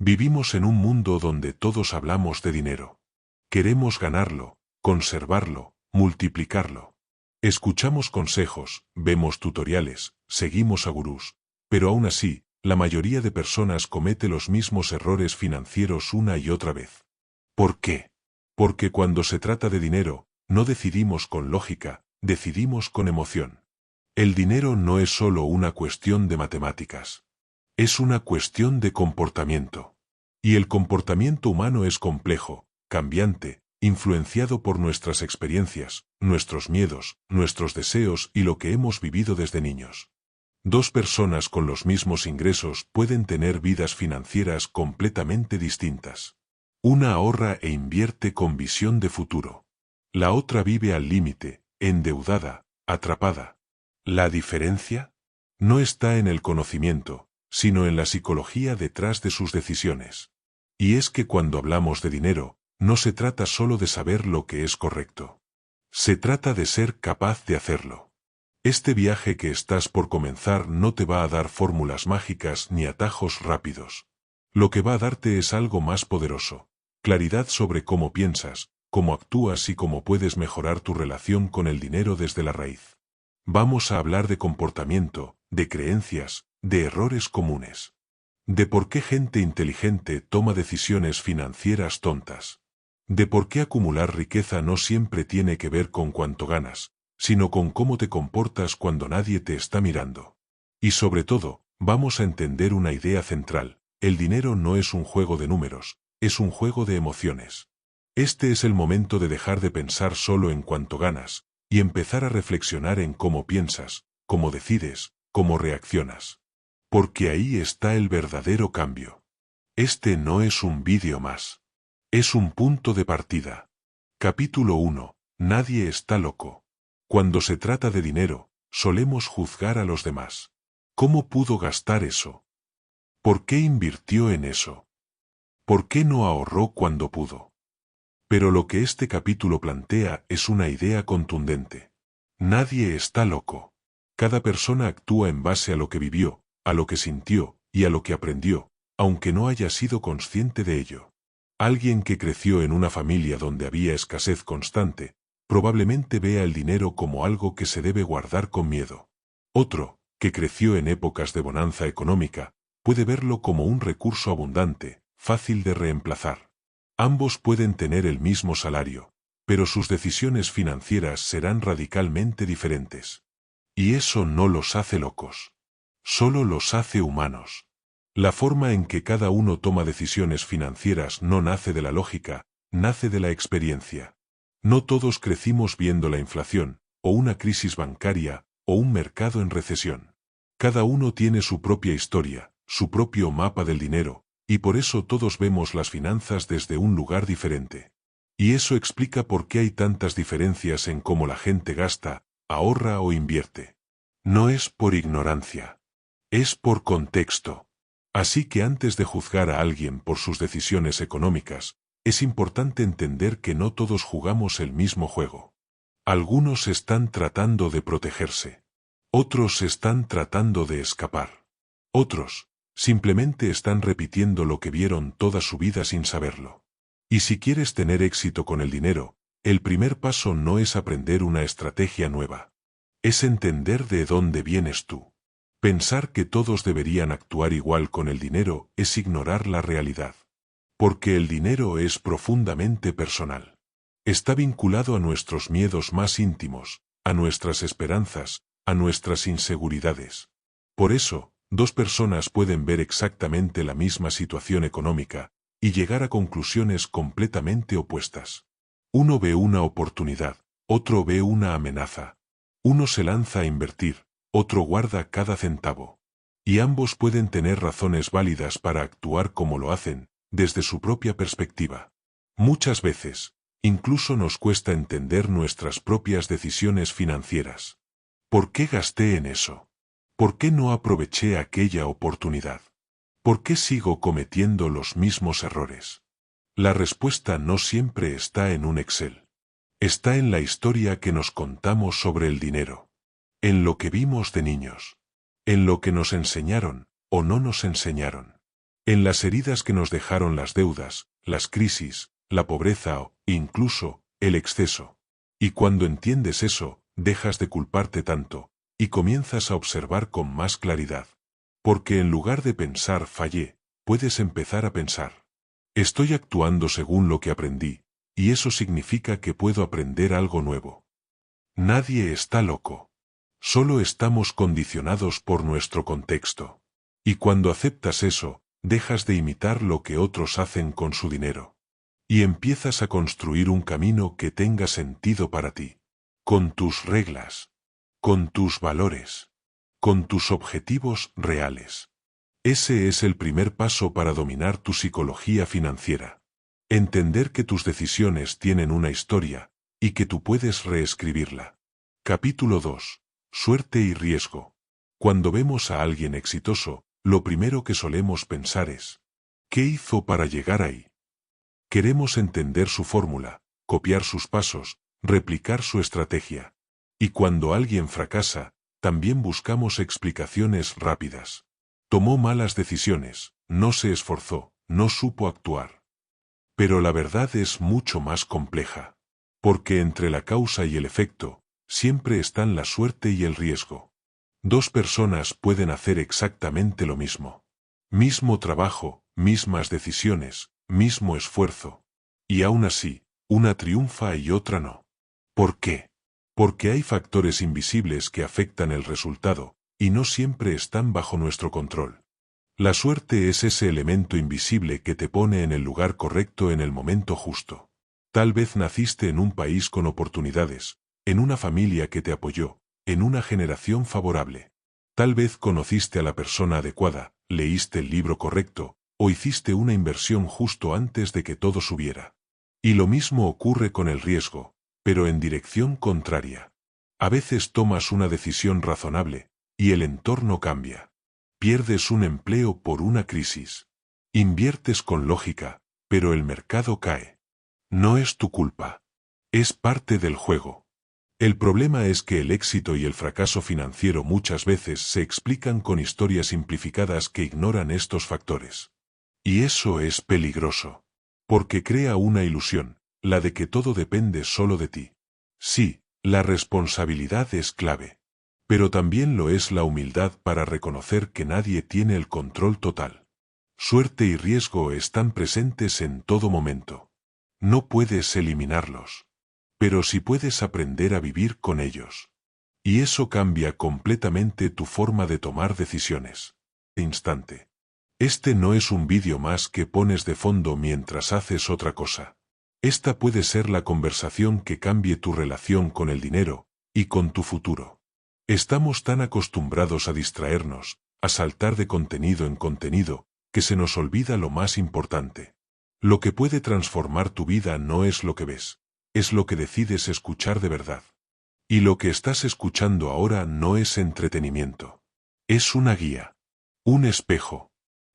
Vivimos en un mundo donde todos hablamos de dinero. Queremos ganarlo, conservarlo, multiplicarlo. Escuchamos consejos, vemos tutoriales, seguimos a gurús, pero aún así, la mayoría de personas comete los mismos errores financieros una y otra vez. ¿Por qué? Porque cuando se trata de dinero, no decidimos con lógica, decidimos con emoción. El dinero no es solo una cuestión de matemáticas. Es una cuestión de comportamiento. Y el comportamiento humano es complejo, cambiante, influenciado por nuestras experiencias, nuestros miedos, nuestros deseos y lo que hemos vivido desde niños. Dos personas con los mismos ingresos pueden tener vidas financieras completamente distintas. Una ahorra e invierte con visión de futuro. La otra vive al límite, endeudada, atrapada. ¿La diferencia? No está en el conocimiento, sino en la psicología detrás de sus decisiones. Y es que cuando hablamos de dinero, no se trata solo de saber lo que es correcto. Se trata de ser capaz de hacerlo. Este viaje que estás por comenzar no te va a dar fórmulas mágicas ni atajos rápidos. Lo que va a darte es algo más poderoso: claridad sobre cómo piensas, cómo actúas y cómo puedes mejorar tu relación con el dinero desde la raíz. Vamos a hablar de comportamiento, de creencias, de errores comunes. De por qué gente inteligente toma decisiones financieras tontas. De por qué acumular riqueza no siempre tiene que ver con cuánto ganas, sino con cómo te comportas cuando nadie te está mirando. Y sobre todo, vamos a entender una idea central: el dinero no es un juego de números, es un juego de emociones. Este es el momento de dejar de pensar solo en cuánto ganas, y empezar a reflexionar en cómo piensas, cómo decides, cómo reaccionas. Porque ahí está el verdadero cambio. Este no es un vídeo más. Es un punto de partida. Capítulo 1. Nadie está loco. Cuando se trata de dinero, solemos juzgar a los demás. ¿Cómo pudo gastar eso? ¿Por qué invirtió en eso? ¿Por qué no ahorró cuando pudo? Pero lo que este capítulo plantea es una idea contundente. Nadie está loco. Cada persona actúa en base a lo que vivió, a lo que sintió y a lo que aprendió, aunque no haya sido consciente de ello. Alguien que creció en una familia donde había escasez constante, probablemente vea el dinero como algo que se debe guardar con miedo. Otro, que creció en épocas de bonanza económica, puede verlo como un recurso abundante, fácil de reemplazar. Ambos pueden tener el mismo salario, pero sus decisiones financieras serán radicalmente diferentes. Y eso no los hace locos. Solo los hace humanos. La forma en que cada uno toma decisiones financieras no nace de la lógica, nace de la experiencia. No todos crecimos viendo la inflación, o una crisis bancaria, o un mercado en recesión. Cada uno tiene su propia historia, su propio mapa del dinero, y por eso todos vemos las finanzas desde un lugar diferente. Y eso explica por qué hay tantas diferencias en cómo la gente gasta, ahorra o invierte. No es por ignorancia. Es por contexto. Así que antes de juzgar a alguien por sus decisiones económicas, es importante entender que no todos jugamos el mismo juego. Algunos están tratando de protegerse. Otros están tratando de escapar. Otros simplemente están repitiendo lo que vieron toda su vida sin saberlo. Y si quieres tener éxito con el dinero, el primer paso no es aprender una estrategia nueva. Es entender de dónde vienes tú. Pensar que todos deberían actuar igual con el dinero es ignorar la realidad. Porque el dinero es profundamente personal. Está vinculado a nuestros miedos más íntimos, a nuestras esperanzas, a nuestras inseguridades. Por eso, dos personas pueden ver exactamente la misma situación económica y llegar a conclusiones completamente opuestas. Uno ve una oportunidad, otro ve una amenaza. Uno se lanza a invertir, otro guarda cada centavo. Y ambos pueden tener razones válidas para actuar como lo hacen, desde su propia perspectiva. Muchas veces, incluso nos cuesta entender nuestras propias decisiones financieras. ¿Por qué gasté en eso? ¿Por qué no aproveché aquella oportunidad? ¿Por qué sigo cometiendo los mismos errores? La respuesta no siempre está en un Excel. Está en la historia que nos contamos sobre el dinero. En lo que vimos de niños. En lo que nos enseñaron, o no nos enseñaron. en las heridas que nos dejaron las deudas, las crisis, la pobreza o, incluso, el exceso. Y cuando entiendes eso, dejas de culparte tanto, y comienzas a observar con más claridad. Porque en lugar de pensar fallé, puedes empezar a pensar. Estoy actuando según lo que aprendí, y eso significa que puedo aprender algo nuevo. Nadie está loco. Solo estamos condicionados por nuestro contexto. Y cuando aceptas eso, dejas de imitar lo que otros hacen con su dinero. Y empiezas a construir un camino que tenga sentido para ti. Con tus reglas. Con tus valores. Con tus objetivos reales. Ese es el primer paso para dominar tu psicología financiera. Entender que tus decisiones tienen una historia, y que tú puedes reescribirla. Capítulo 2. Suerte y riesgo. Cuando vemos a alguien exitoso, lo primero que solemos pensar es, ¿qué hizo para llegar ahí? Queremos entender su fórmula, copiar sus pasos, replicar su estrategia. Y cuando alguien fracasa, también buscamos explicaciones rápidas. Tomó malas decisiones, no se esforzó, no supo actuar. Pero la verdad es mucho más compleja. Porque entre la causa y el efecto, siempre están la suerte y el riesgo. Dos personas pueden hacer exactamente lo mismo. Mismo trabajo, mismas decisiones, mismo esfuerzo. Y aún así, una triunfa y otra no. ¿Por qué? Porque hay factores invisibles que afectan el resultado, y no siempre están bajo nuestro control. La suerte es ese elemento invisible que te pone en el lugar correcto en el momento justo. Tal vez naciste en un país con oportunidades, en una familia que te apoyó, en una generación favorable. Tal vez conociste a la persona adecuada, leíste el libro correcto, o hiciste una inversión justo antes de que todo subiera. Y lo mismo ocurre con el riesgo, pero en dirección contraria. A veces tomas una decisión razonable, y el entorno cambia. Pierdes un empleo por una crisis. Inviertes con lógica, pero el mercado cae. No es tu culpa. Es parte del juego. El problema es que el éxito y el fracaso financiero muchas veces se explican con historias simplificadas que ignoran estos factores. Y eso es peligroso. Porque crea una ilusión, la de que todo depende solo de ti. Sí, la responsabilidad es clave. Pero también lo es la humildad para reconocer que nadie tiene el control total. Suerte y riesgo están presentes en todo momento. No puedes eliminarlos. Pero sí puedes aprender a vivir con ellos. Y eso cambia completamente tu forma de tomar decisiones. Instante. Este no es un vídeo más que pones de fondo mientras haces otra cosa. Esta puede ser la conversación que cambie tu relación con el dinero, y con tu futuro. Estamos tan acostumbrados a distraernos, a saltar de contenido en contenido, que se nos olvida lo más importante. Lo que puede transformar tu vida no es lo que ves, es lo que decides escuchar de verdad. Y lo que estás escuchando ahora no es entretenimiento. Es una guía. Un espejo.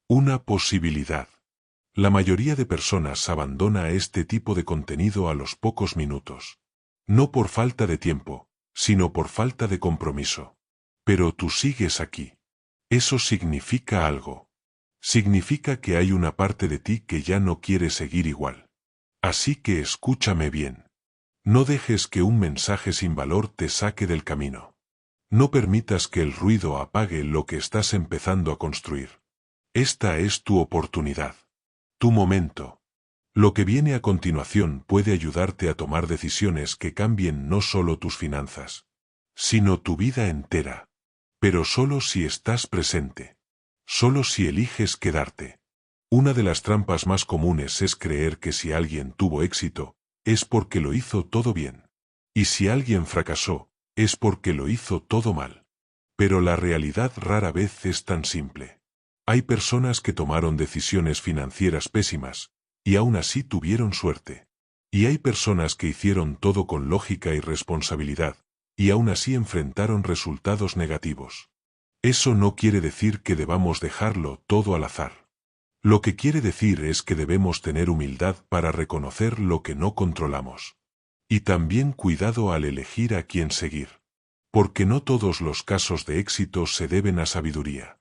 Una posibilidad. La mayoría de personas abandona este tipo de contenido a los pocos minutos. No por falta de tiempo, sino por falta de compromiso. Pero tú sigues aquí. Eso significa algo. Significa que hay una parte de ti que ya no quiere seguir igual. Así que escúchame bien. No dejes que un mensaje sin valor te saque del camino. No permitas que el ruido apague lo que estás empezando a construir. Esta es tu oportunidad. Tu momento. Lo que viene a continuación puede ayudarte a tomar decisiones que cambien no solo tus finanzas, sino tu vida entera. Pero solo si estás presente. Solo si eliges quedarte. Una de las trampas más comunes es creer que si alguien tuvo éxito, es porque lo hizo todo bien. Y si alguien fracasó, es porque lo hizo todo mal. Pero la realidad rara vez es tan simple. Hay personas que tomaron decisiones financieras pésimas, y aún así tuvieron suerte. Y hay personas que hicieron todo con lógica y responsabilidad, y aún así enfrentaron resultados negativos. Eso no quiere decir que debamos dejarlo todo al azar. Lo que quiere decir es que debemos tener humildad para reconocer lo que no controlamos. Y también cuidado al elegir a quién seguir. Porque no todos los casos de éxito se deben a sabiduría.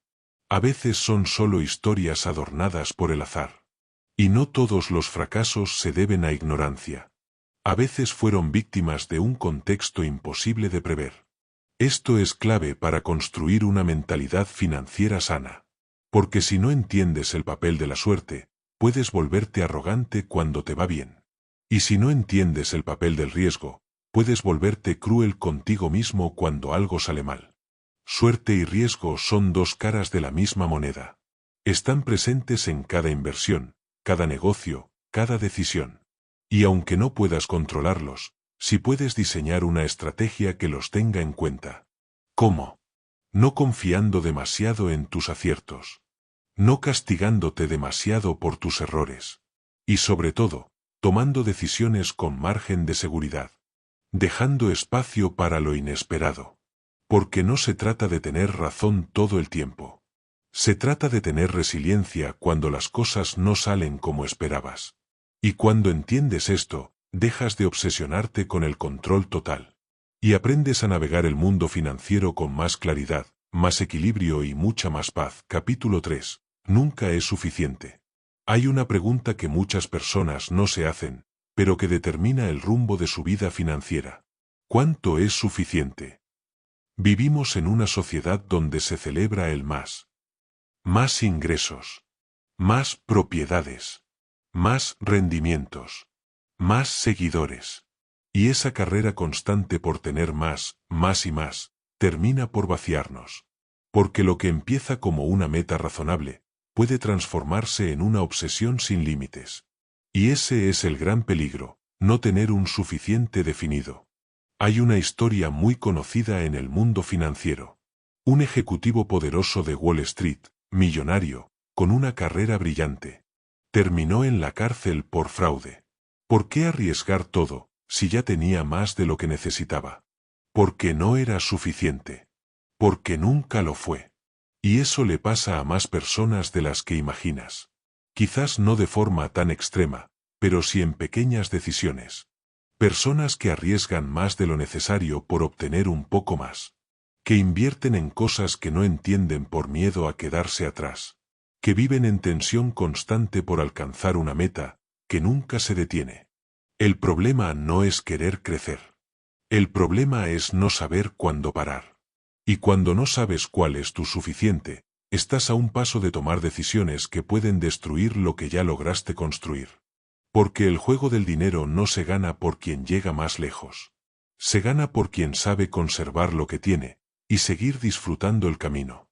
A veces son solo historias adornadas por el azar. Y no todos los fracasos se deben a ignorancia. A veces fueron víctimas de un contexto imposible de prever. Esto es clave para construir una mentalidad financiera sana. Porque si no entiendes el papel de la suerte, puedes volverte arrogante cuando te va bien. Y si no entiendes el papel del riesgo, puedes volverte cruel contigo mismo cuando algo sale mal. Suerte y riesgo son dos caras de la misma moneda. Están presentes en cada inversión, cada negocio, cada decisión. Y aunque no puedas controlarlos, sí puedes diseñar una estrategia que los tenga en cuenta. ¿Cómo? No confiando demasiado en tus aciertos. No castigándote demasiado por tus errores. Y sobre todo, tomando decisiones con margen de seguridad. Dejando espacio para lo inesperado. Porque no se trata de tener razón todo el tiempo. Se trata de tener resiliencia cuando las cosas no salen como esperabas. Y cuando entiendes esto, dejas de obsesionarte con el control total. Y aprendes a navegar el mundo financiero con más claridad, más equilibrio y mucha más paz. Capítulo 3. Nunca es suficiente. Hay una pregunta que muchas personas no se hacen, pero que determina el rumbo de su vida financiera. ¿Cuánto es suficiente? Vivimos en una sociedad donde se celebra el más. Más ingresos. Más propiedades. Más rendimientos. Más seguidores. Y esa carrera constante por tener más, más y más, termina por vaciarnos. Porque lo que empieza como una meta razonable, puede transformarse en una obsesión sin límites. Y ese es el gran peligro, no tener un suficiente definido. Hay una historia muy conocida en el mundo financiero. Un ejecutivo poderoso de Wall Street, millonario, con una carrera brillante. Terminó en la cárcel por fraude. ¿Por qué arriesgar todo, si ya tenía más de lo que necesitaba? Porque no era suficiente. Porque nunca lo fue. Y eso le pasa a más personas de las que imaginas. Quizás no de forma tan extrema, pero sí en pequeñas decisiones. Personas que arriesgan más de lo necesario por obtener un poco más. Que invierten en cosas que no entienden por miedo a quedarse atrás. Que viven en tensión constante por alcanzar una meta, que nunca se detiene. El problema no es querer crecer. El problema es no saber cuándo parar. Y cuando no sabes cuál es tu suficiente, estás a un paso de tomar decisiones que pueden destruir lo que ya lograste construir. Porque el juego del dinero no se gana por quien llega más lejos. Se gana por quien sabe conservar lo que tiene, y seguir disfrutando el camino.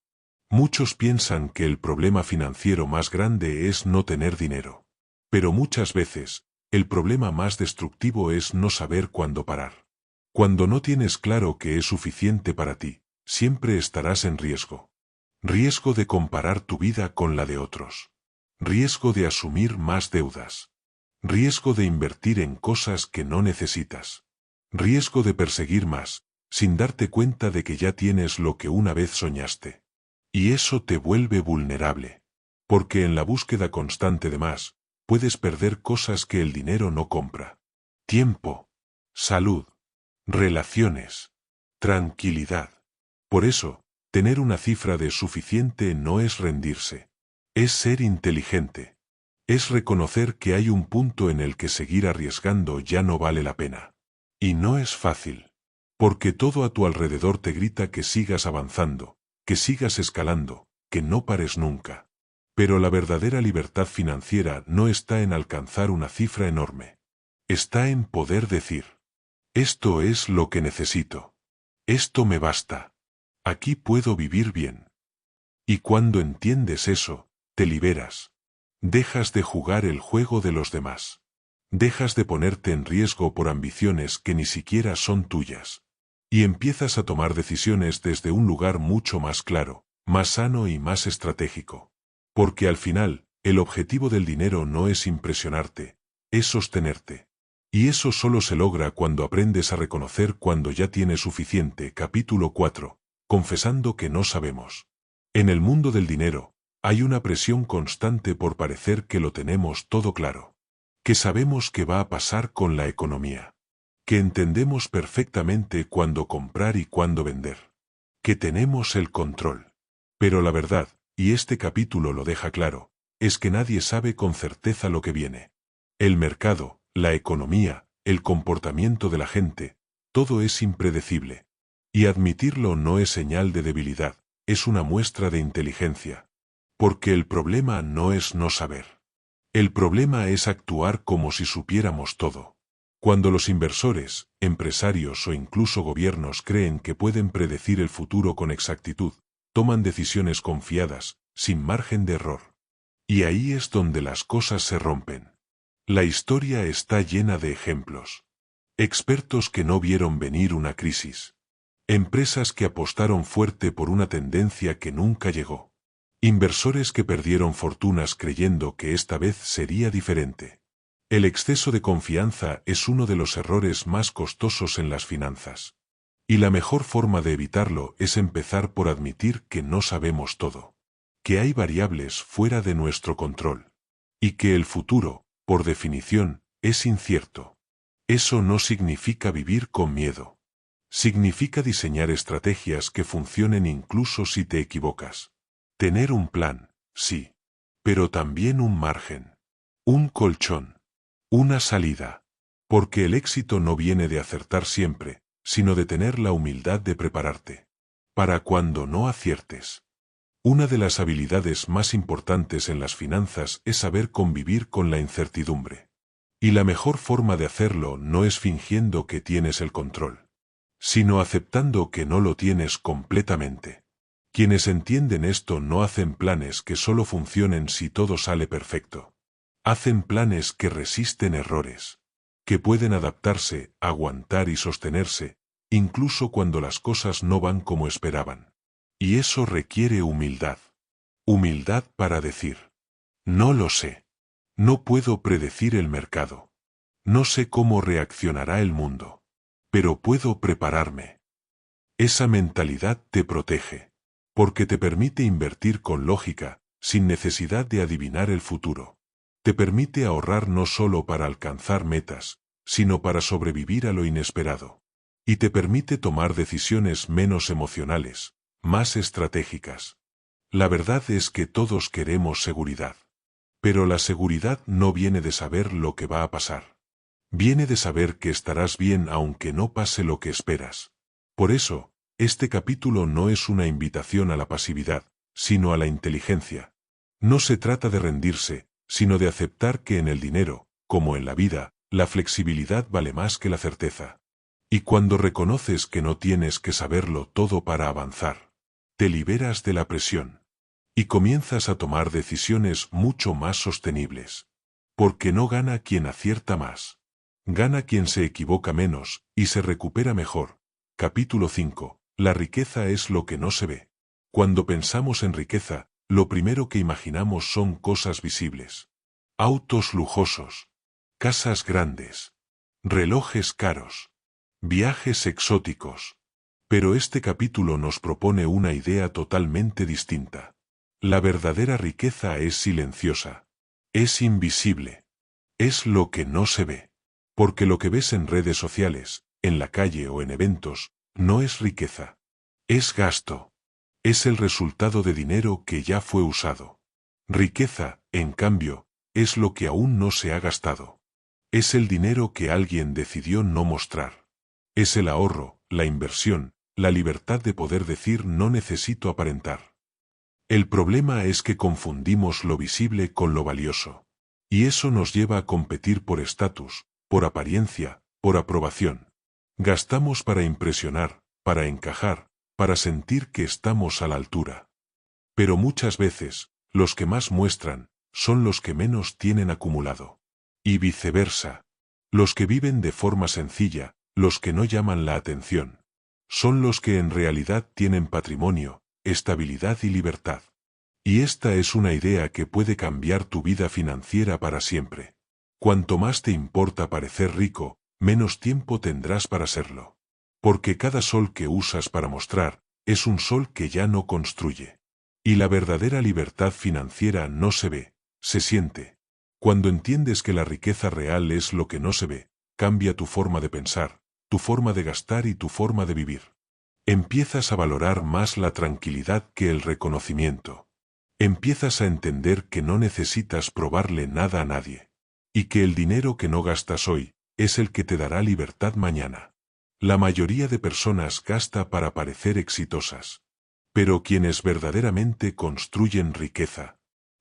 Muchos piensan que el problema financiero más grande es no tener dinero. Pero muchas veces, el problema más destructivo es no saber cuándo parar. Cuando no tienes claro que es suficiente para ti, siempre estarás en riesgo. Riesgo de comparar tu vida con la de otros. Riesgo de asumir más deudas. Riesgo de invertir en cosas que no necesitas. Riesgo de perseguir más, sin darte cuenta de que ya tienes lo que una vez soñaste. Y eso te vuelve vulnerable. Porque en la búsqueda constante de más, puedes perder cosas que el dinero no compra. Tiempo. Salud. Relaciones. Tranquilidad. Por eso, tener una cifra de suficiente no es rendirse. Es ser inteligente. Es reconocer que hay un punto en el que seguir arriesgando ya no vale la pena. Y no es fácil. Porque todo a tu alrededor te grita que sigas avanzando, que sigas escalando, que no pares nunca. Pero la verdadera libertad financiera no está en alcanzar una cifra enorme. Está en poder decir: esto es lo que necesito. Esto me basta. Aquí puedo vivir bien. Y cuando entiendes eso, te liberas. Dejas de jugar el juego de los demás. Dejas de ponerte en riesgo por ambiciones que ni siquiera son tuyas. Y empiezas a tomar decisiones desde un lugar mucho más claro, más sano y más estratégico. Porque al final, el objetivo del dinero no es impresionarte, es sostenerte. Y eso solo se logra cuando aprendes a reconocer cuando ya tienes suficiente. Capítulo 4. Confesando que no sabemos. En el mundo del dinero, hay una presión constante por parecer que lo tenemos todo claro. Que sabemos qué va a pasar con la economía. Que entendemos perfectamente cuándo comprar y cuándo vender. Que tenemos el control. Pero la verdad, y este capítulo lo deja claro, es que nadie sabe con certeza lo que viene. El mercado, la economía, el comportamiento de la gente, todo es impredecible. Y admitirlo no es señal de debilidad, es una muestra de inteligencia. Porque el problema no es no saber. El problema es actuar como si supiéramos todo. Cuando los inversores, empresarios o incluso gobiernos creen que pueden predecir el futuro con exactitud, toman decisiones confiadas, sin margen de error. Y ahí es donde las cosas se rompen. La historia está llena de ejemplos. Expertos que no vieron venir una crisis. Empresas que apostaron fuerte por una tendencia que nunca llegó. Inversores que perdieron fortunas creyendo que esta vez sería diferente. El exceso de confianza es uno de los errores más costosos en las finanzas. Y la mejor forma de evitarlo es empezar por admitir que no sabemos todo. Que hay variables fuera de nuestro control. Y que el futuro, por definición, es incierto. Eso no significa vivir con miedo. Significa diseñar estrategias que funcionen incluso si te equivocas. Tener un plan, sí. Pero también un margen. Un colchón. Una salida. Porque el éxito no viene de acertar siempre, sino de tener la humildad de prepararte. Para cuando no aciertes. Una de las habilidades más importantes en las finanzas es saber convivir con la incertidumbre. Y la mejor forma de hacerlo no es fingiendo que tienes el control, sino aceptando que no lo tienes completamente. Quienes entienden esto no hacen planes que solo funcionen si todo sale perfecto. Hacen planes que resisten errores, que pueden adaptarse, aguantar y sostenerse, incluso cuando las cosas no van como esperaban. Y eso requiere humildad. Humildad para decir, no lo sé. No puedo predecir el mercado. No sé cómo reaccionará el mundo. Pero puedo prepararme. Esa mentalidad te protege. Porque te permite invertir con lógica, sin necesidad de adivinar el futuro. Te permite ahorrar no solo para alcanzar metas, sino para sobrevivir a lo inesperado. Y te permite tomar decisiones menos emocionales, más estratégicas. La verdad es que todos queremos seguridad. Pero la seguridad no viene de saber lo que va a pasar. Viene de saber que estarás bien aunque no pase lo que esperas. Por eso, este capítulo no es una invitación a la pasividad, sino a la inteligencia. No se trata de rendirse, sino de aceptar que en el dinero, como en la vida, la flexibilidad vale más que la certeza. Y cuando reconoces que no tienes que saberlo todo para avanzar, te liberas de la presión. Y comienzas a tomar decisiones mucho más sostenibles. Porque no gana quien acierta más. Gana quien se equivoca menos, y se recupera mejor. Capítulo 5. La riqueza es lo que no se ve. Cuando pensamos en riqueza, lo primero que imaginamos son cosas visibles. Autos lujosos. Casas grandes. Relojes caros. Viajes exóticos. Pero este capítulo nos propone una idea totalmente distinta. La verdadera riqueza es silenciosa. Es invisible. Es lo que no se ve. Porque lo que ves en redes sociales, en la calle o en eventos, no es riqueza. Es gasto. Es el resultado de dinero que ya fue usado. Riqueza, en cambio, es lo que aún no se ha gastado. Es el dinero que alguien decidió no mostrar. Es el ahorro, la inversión, la libertad de poder decir no necesito aparentar. El problema es que confundimos lo visible con lo valioso. Y eso nos lleva a competir por estatus, por apariencia, por aprobación. Gastamos para impresionar, para encajar, para sentir que estamos a la altura. Pero muchas veces, los que más muestran, son los que menos tienen acumulado. Y viceversa. Los que viven de forma sencilla, los que no llaman la atención, son los que en realidad tienen patrimonio, estabilidad y libertad. Y esta es una idea que puede cambiar tu vida financiera para siempre. Cuanto más te importa parecer rico, menos tiempo tendrás para serlo. Porque cada sol que usas para mostrar, es un sol que ya no construye. Y la verdadera libertad financiera no se ve, se siente. Cuando entiendes que la riqueza real es lo que no se ve, cambia tu forma de pensar, tu forma de gastar y tu forma de vivir. Empiezas a valorar más la tranquilidad que el reconocimiento. Empiezas a entender que no necesitas probarle nada a nadie. Y que el dinero que no gastas hoy es el que te dará libertad mañana. La mayoría de personas gasta para parecer exitosas. Pero quienes verdaderamente construyen riqueza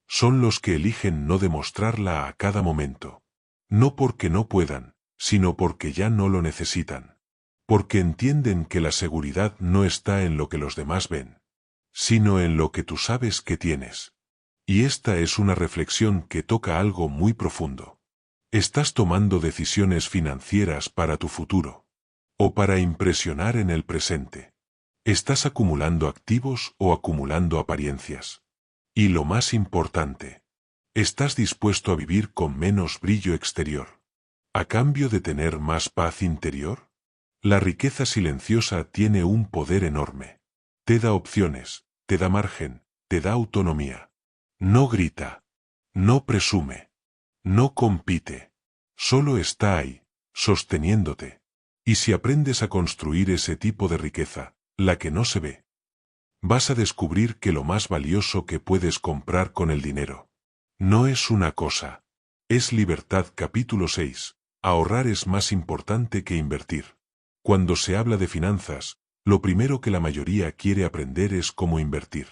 son los que eligen no demostrarla a cada momento. No porque no puedan, sino porque ya no lo necesitan. Porque entienden que la seguridad no está en lo que los demás ven, sino en lo que tú sabes que tienes. Y esta es una reflexión que toca algo muy profundo. ¿Estás tomando decisiones financieras para tu futuro? ¿O para impresionar en el presente? ¿Estás acumulando activos o acumulando apariencias? Y lo más importante, ¿estás dispuesto a vivir con menos brillo exterior, a cambio de tener más paz interior? La riqueza silenciosa tiene un poder enorme. Te da opciones, te da margen, te da autonomía. No grita, no presume, no compite, solo está ahí, sosteniéndote. Y si aprendes a construir ese tipo de riqueza, la que no se ve, vas a descubrir que lo más valioso que puedes comprar con el dinero no es una cosa, es libertad. Capítulo 6. Ahorrar es más importante que invertir. Cuando se habla de finanzas, lo primero que la mayoría quiere aprender es cómo invertir.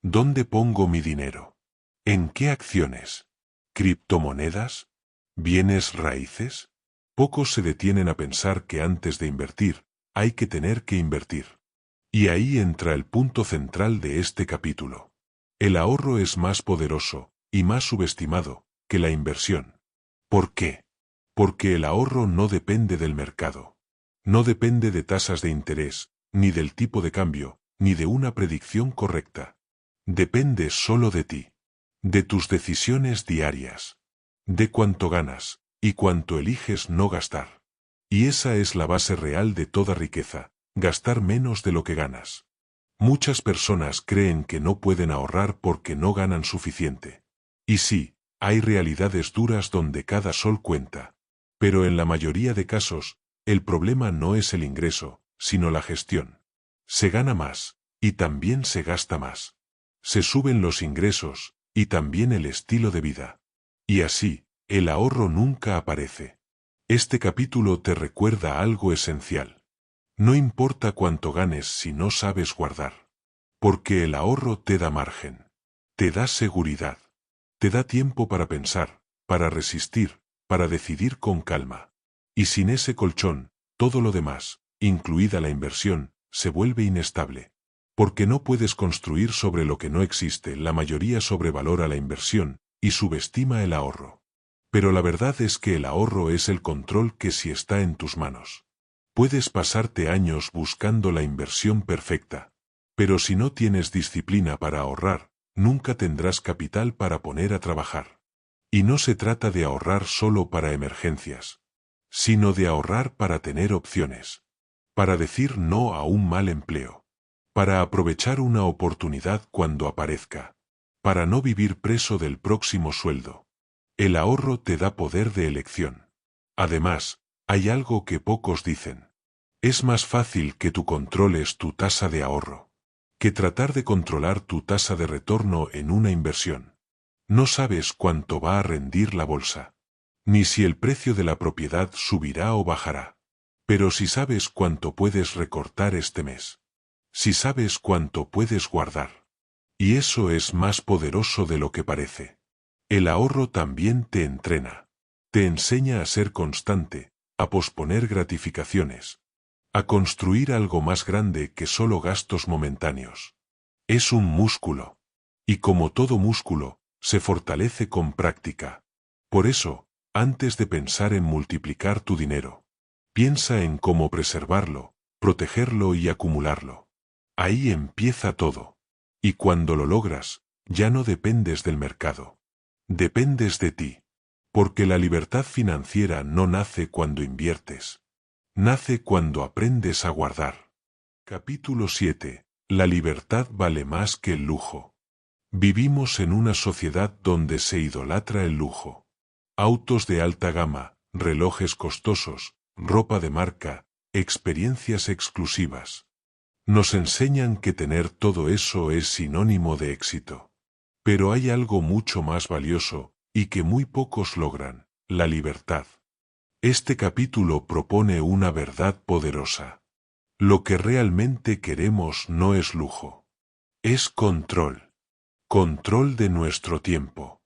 ¿Dónde pongo mi dinero? ¿En qué acciones? ¿Criptomonedas? ¿Bienes raíces? Pocos se detienen a pensar que antes de invertir, hay que tener que invertir. Y ahí entra el punto central de este capítulo. El ahorro es más poderoso, y más subestimado, que la inversión. ¿Por qué? Porque el ahorro no depende del mercado. No depende de tasas de interés, ni del tipo de cambio, ni de una predicción correcta. Depende solo de ti. De tus decisiones diarias. De cuánto ganas, y cuánto eliges no gastar. Y esa es la base real de toda riqueza, gastar menos de lo que ganas. Muchas personas creen que no pueden ahorrar porque no ganan suficiente. Y sí, hay realidades duras donde cada sol cuenta. Pero en la mayoría de casos, el problema no es el ingreso, sino la gestión. Se gana más, y también se gasta más. Se suben los ingresos, y también el estilo de vida. Y así, el ahorro nunca aparece. Este capítulo te recuerda algo esencial. No importa cuánto ganes si no sabes guardar. Porque el ahorro te da margen. Te da seguridad. Te da tiempo para pensar, para resistir, para decidir con calma. Y sin ese colchón, todo lo demás, incluida la inversión, se vuelve inestable. Porque no puedes construir sobre lo que no existe. La mayoría sobrevalora la inversión y subestima el ahorro. Pero la verdad es que el ahorro es el control que sí está en tus manos. Puedes pasarte años buscando la inversión perfecta. Pero si no tienes disciplina para ahorrar, nunca tendrás capital para poner a trabajar. Y no se trata de ahorrar solo para emergencias, sino de ahorrar para tener opciones. Para decir no a un mal empleo. Para aprovechar una oportunidad cuando aparezca. Para no vivir preso del próximo sueldo. El ahorro te da poder de elección. Además, hay algo que pocos dicen. Es más fácil que tú controles tu tasa de ahorro que tratar de controlar tu tasa de retorno en una inversión. No sabes cuánto va a rendir la bolsa, ni si el precio de la propiedad subirá o bajará. Pero si sabes cuánto puedes recortar este mes, si sabes cuánto puedes guardar. Y eso es más poderoso de lo que parece. El ahorro también te entrena. Te enseña a ser constante, a posponer gratificaciones, a construir algo más grande que solo gastos momentáneos. Es un músculo. Y como todo músculo, se fortalece con práctica. Por eso, antes de pensar en multiplicar tu dinero, piensa en cómo preservarlo, protegerlo y acumularlo. Ahí empieza todo. Y cuando lo logras, ya no dependes del mercado. Dependes de ti. Porque la libertad financiera no nace cuando inviertes. Nace cuando aprendes a guardar. Capítulo 7. La libertad vale más que el lujo. Vivimos en una sociedad donde se idolatra el lujo. Autos de alta gama, relojes costosos, ropa de marca, experiencias exclusivas. Nos enseñan que tener todo eso es sinónimo de éxito. Pero hay algo mucho más valioso, y que muy pocos logran, la libertad. Este capítulo propone una verdad poderosa. Lo que realmente queremos no es lujo. Es control. Control de nuestro tiempo.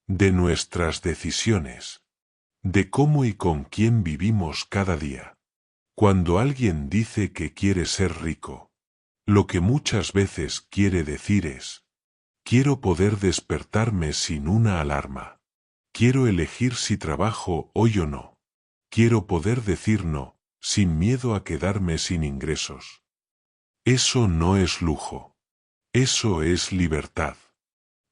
De nuestras decisiones. De cómo y con quién vivimos cada día. Cuando alguien dice que quiere ser rico, lo que muchas veces quiere decir es: quiero poder despertarme sin una alarma. Quiero elegir si trabajo hoy o no. Quiero poder decir no, sin miedo a quedarme sin ingresos. Eso no es lujo. Eso es libertad.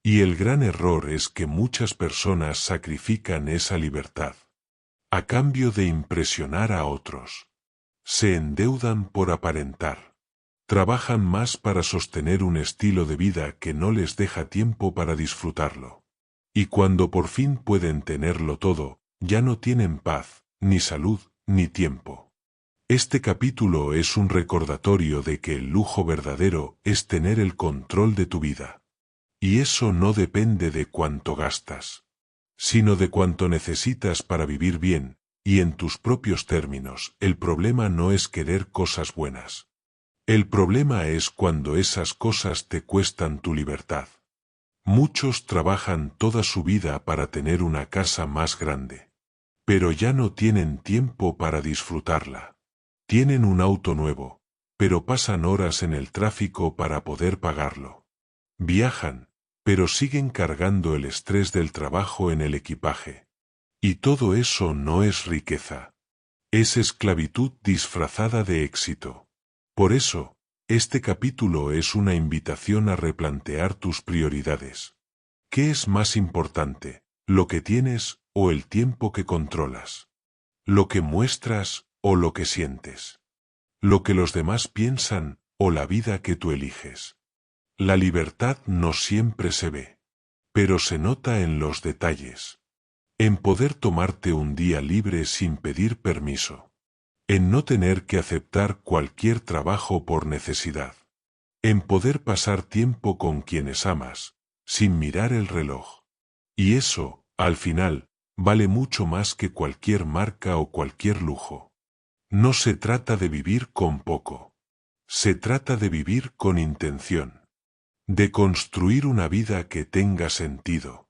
Y el gran error es que muchas personas sacrifican esa libertad a cambio de impresionar a otros. Se endeudan por aparentar. Trabajan más para sostener un estilo de vida que no les deja tiempo para disfrutarlo. Y cuando por fin pueden tenerlo todo, ya no tienen paz, ni salud, ni tiempo. Este capítulo es un recordatorio de que el lujo verdadero es tener el control de tu vida. Y eso no depende de cuánto gastas, sino de cuánto necesitas para vivir bien, y en tus propios términos. El problema no es querer cosas buenas. El problema es cuando esas cosas te cuestan tu libertad. Muchos trabajan toda su vida para tener una casa más grande, pero ya no tienen tiempo para disfrutarla. Tienen un auto nuevo, pero pasan horas en el tráfico para poder pagarlo. Viajan, pero siguen cargando el estrés del trabajo en el equipaje. Y todo eso no es riqueza. Es esclavitud disfrazada de éxito. Por eso, este capítulo es una invitación a replantear tus prioridades. ¿Qué es más importante, lo que tienes o el tiempo que controlas? ¿Lo que muestras o lo que sientes? ¿Lo que los demás piensan o la vida que tú eliges? La libertad no siempre se ve, pero se nota en los detalles. En poder tomarte un día libre sin pedir permiso. En no tener que aceptar cualquier trabajo por necesidad. En poder pasar tiempo con quienes amas, sin mirar el reloj. Y eso, al final, vale mucho más que cualquier marca o cualquier lujo. No se trata de vivir con poco. Se trata de vivir con intención. De construir una vida que tenga sentido.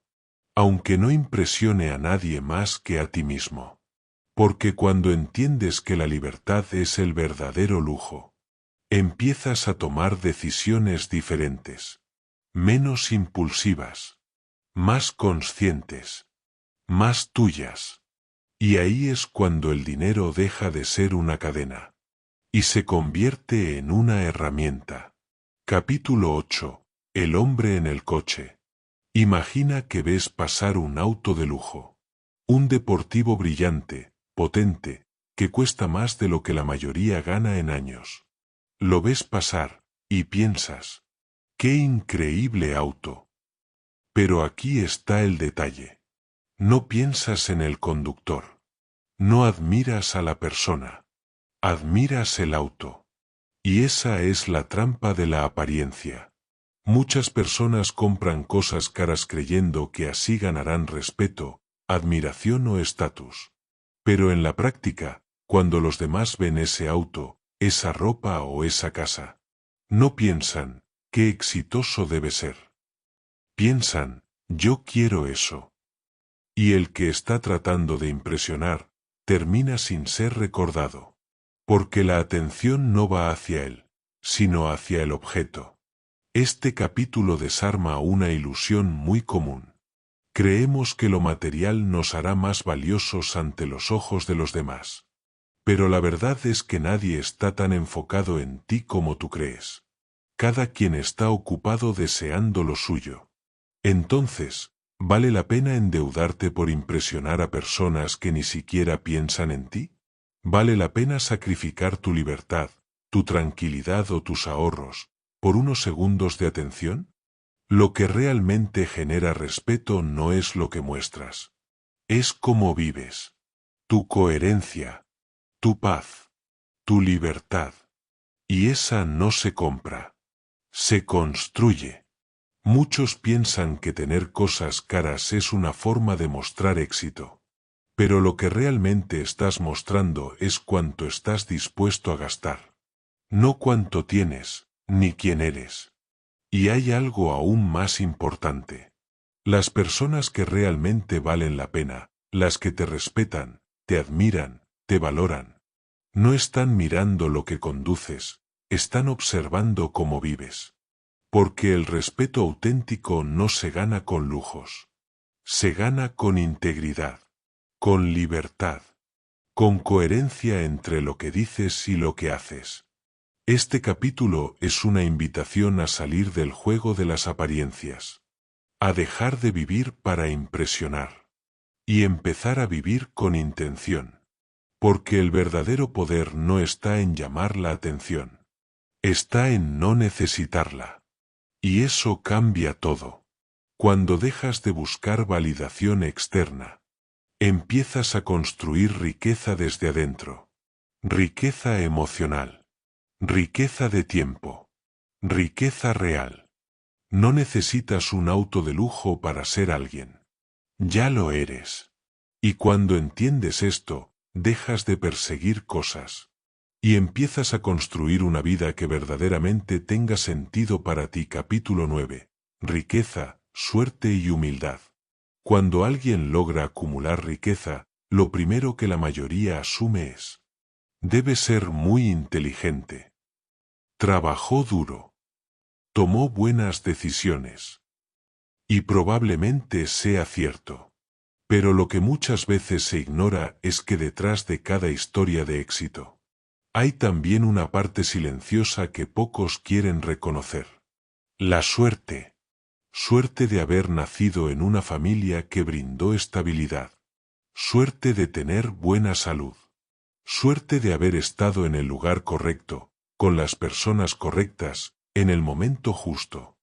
Aunque no impresione a nadie más que a ti mismo. Porque cuando entiendes que la libertad es el verdadero lujo, empiezas a tomar decisiones diferentes, menos impulsivas, más conscientes, más tuyas. Y ahí es cuando el dinero deja de ser una cadena y se convierte en una herramienta. Capítulo 8. El hombre en el coche. Imagina que ves pasar un auto de lujo, un deportivo brillante, potente, que cuesta más de lo que la mayoría gana en años. Lo ves pasar, y piensas: ¡qué increíble auto! Pero aquí está el detalle. No piensas en el conductor. No admiras a la persona. Admiras el auto. Y esa es la trampa de la apariencia. Muchas personas compran cosas caras creyendo que así ganarán respeto, admiración o estatus. Pero en la práctica, cuando los demás ven ese auto, esa ropa o esa casa, no piensan: qué exitoso debe ser. Piensan: yo quiero eso. Y el que está tratando de impresionar, termina sin ser recordado. Porque la atención no va hacia él, sino hacia el objeto. Este capítulo desarma una ilusión muy común. Creemos que lo material nos hará más valiosos ante los ojos de los demás. Pero la verdad es que nadie está tan enfocado en ti como tú crees. Cada quien está ocupado deseando lo suyo. Entonces, ¿vale la pena endeudarte por impresionar a personas que ni siquiera piensan en ti? ¿Vale la pena sacrificar tu libertad, tu tranquilidad o tus ahorros por unos segundos de atención? Lo que realmente genera respeto no es lo que muestras. Es cómo vives. Tu coherencia. Tu paz. Tu libertad. Y esa no se compra. Se construye. Muchos piensan que tener cosas caras es una forma de mostrar éxito. Pero lo que realmente estás mostrando es cuánto estás dispuesto a gastar. No cuánto tienes, ni quién eres. Y hay algo aún más importante. Las personas que realmente valen la pena, las que te respetan, te admiran, te valoran, no están mirando lo que conduces, están observando cómo vives. Porque el respeto auténtico no se gana con lujos. Se gana con integridad, con libertad, con coherencia entre lo que dices y lo que haces. Este capítulo es una invitación a salir del juego de las apariencias, a dejar de vivir para impresionar y empezar a vivir con intención. Porque el verdadero poder no está en llamar la atención, está en no necesitarla. Y eso cambia todo. Cuando dejas de buscar validación externa, empiezas a construir riqueza desde adentro. Riqueza emocional. Riqueza de tiempo. Riqueza real. No necesitas un auto de lujo para ser alguien. Ya lo eres. Y cuando entiendes esto, dejas de perseguir cosas. Y empiezas a construir una vida que verdaderamente tenga sentido para ti. Capítulo 9. Riqueza, suerte y humildad. Cuando alguien logra acumular riqueza, lo primero que la mayoría asume es: debe ser muy inteligente. Trabajó duro. Tomó buenas decisiones. Y probablemente sea cierto. Pero lo que muchas veces se ignora es que detrás de cada historia de éxito, hay también una parte silenciosa que pocos quieren reconocer. La suerte. Suerte de haber nacido en una familia que brindó estabilidad. Suerte de tener buena salud. Suerte de haber estado en el lugar correcto, con las personas correctas, en el momento justo.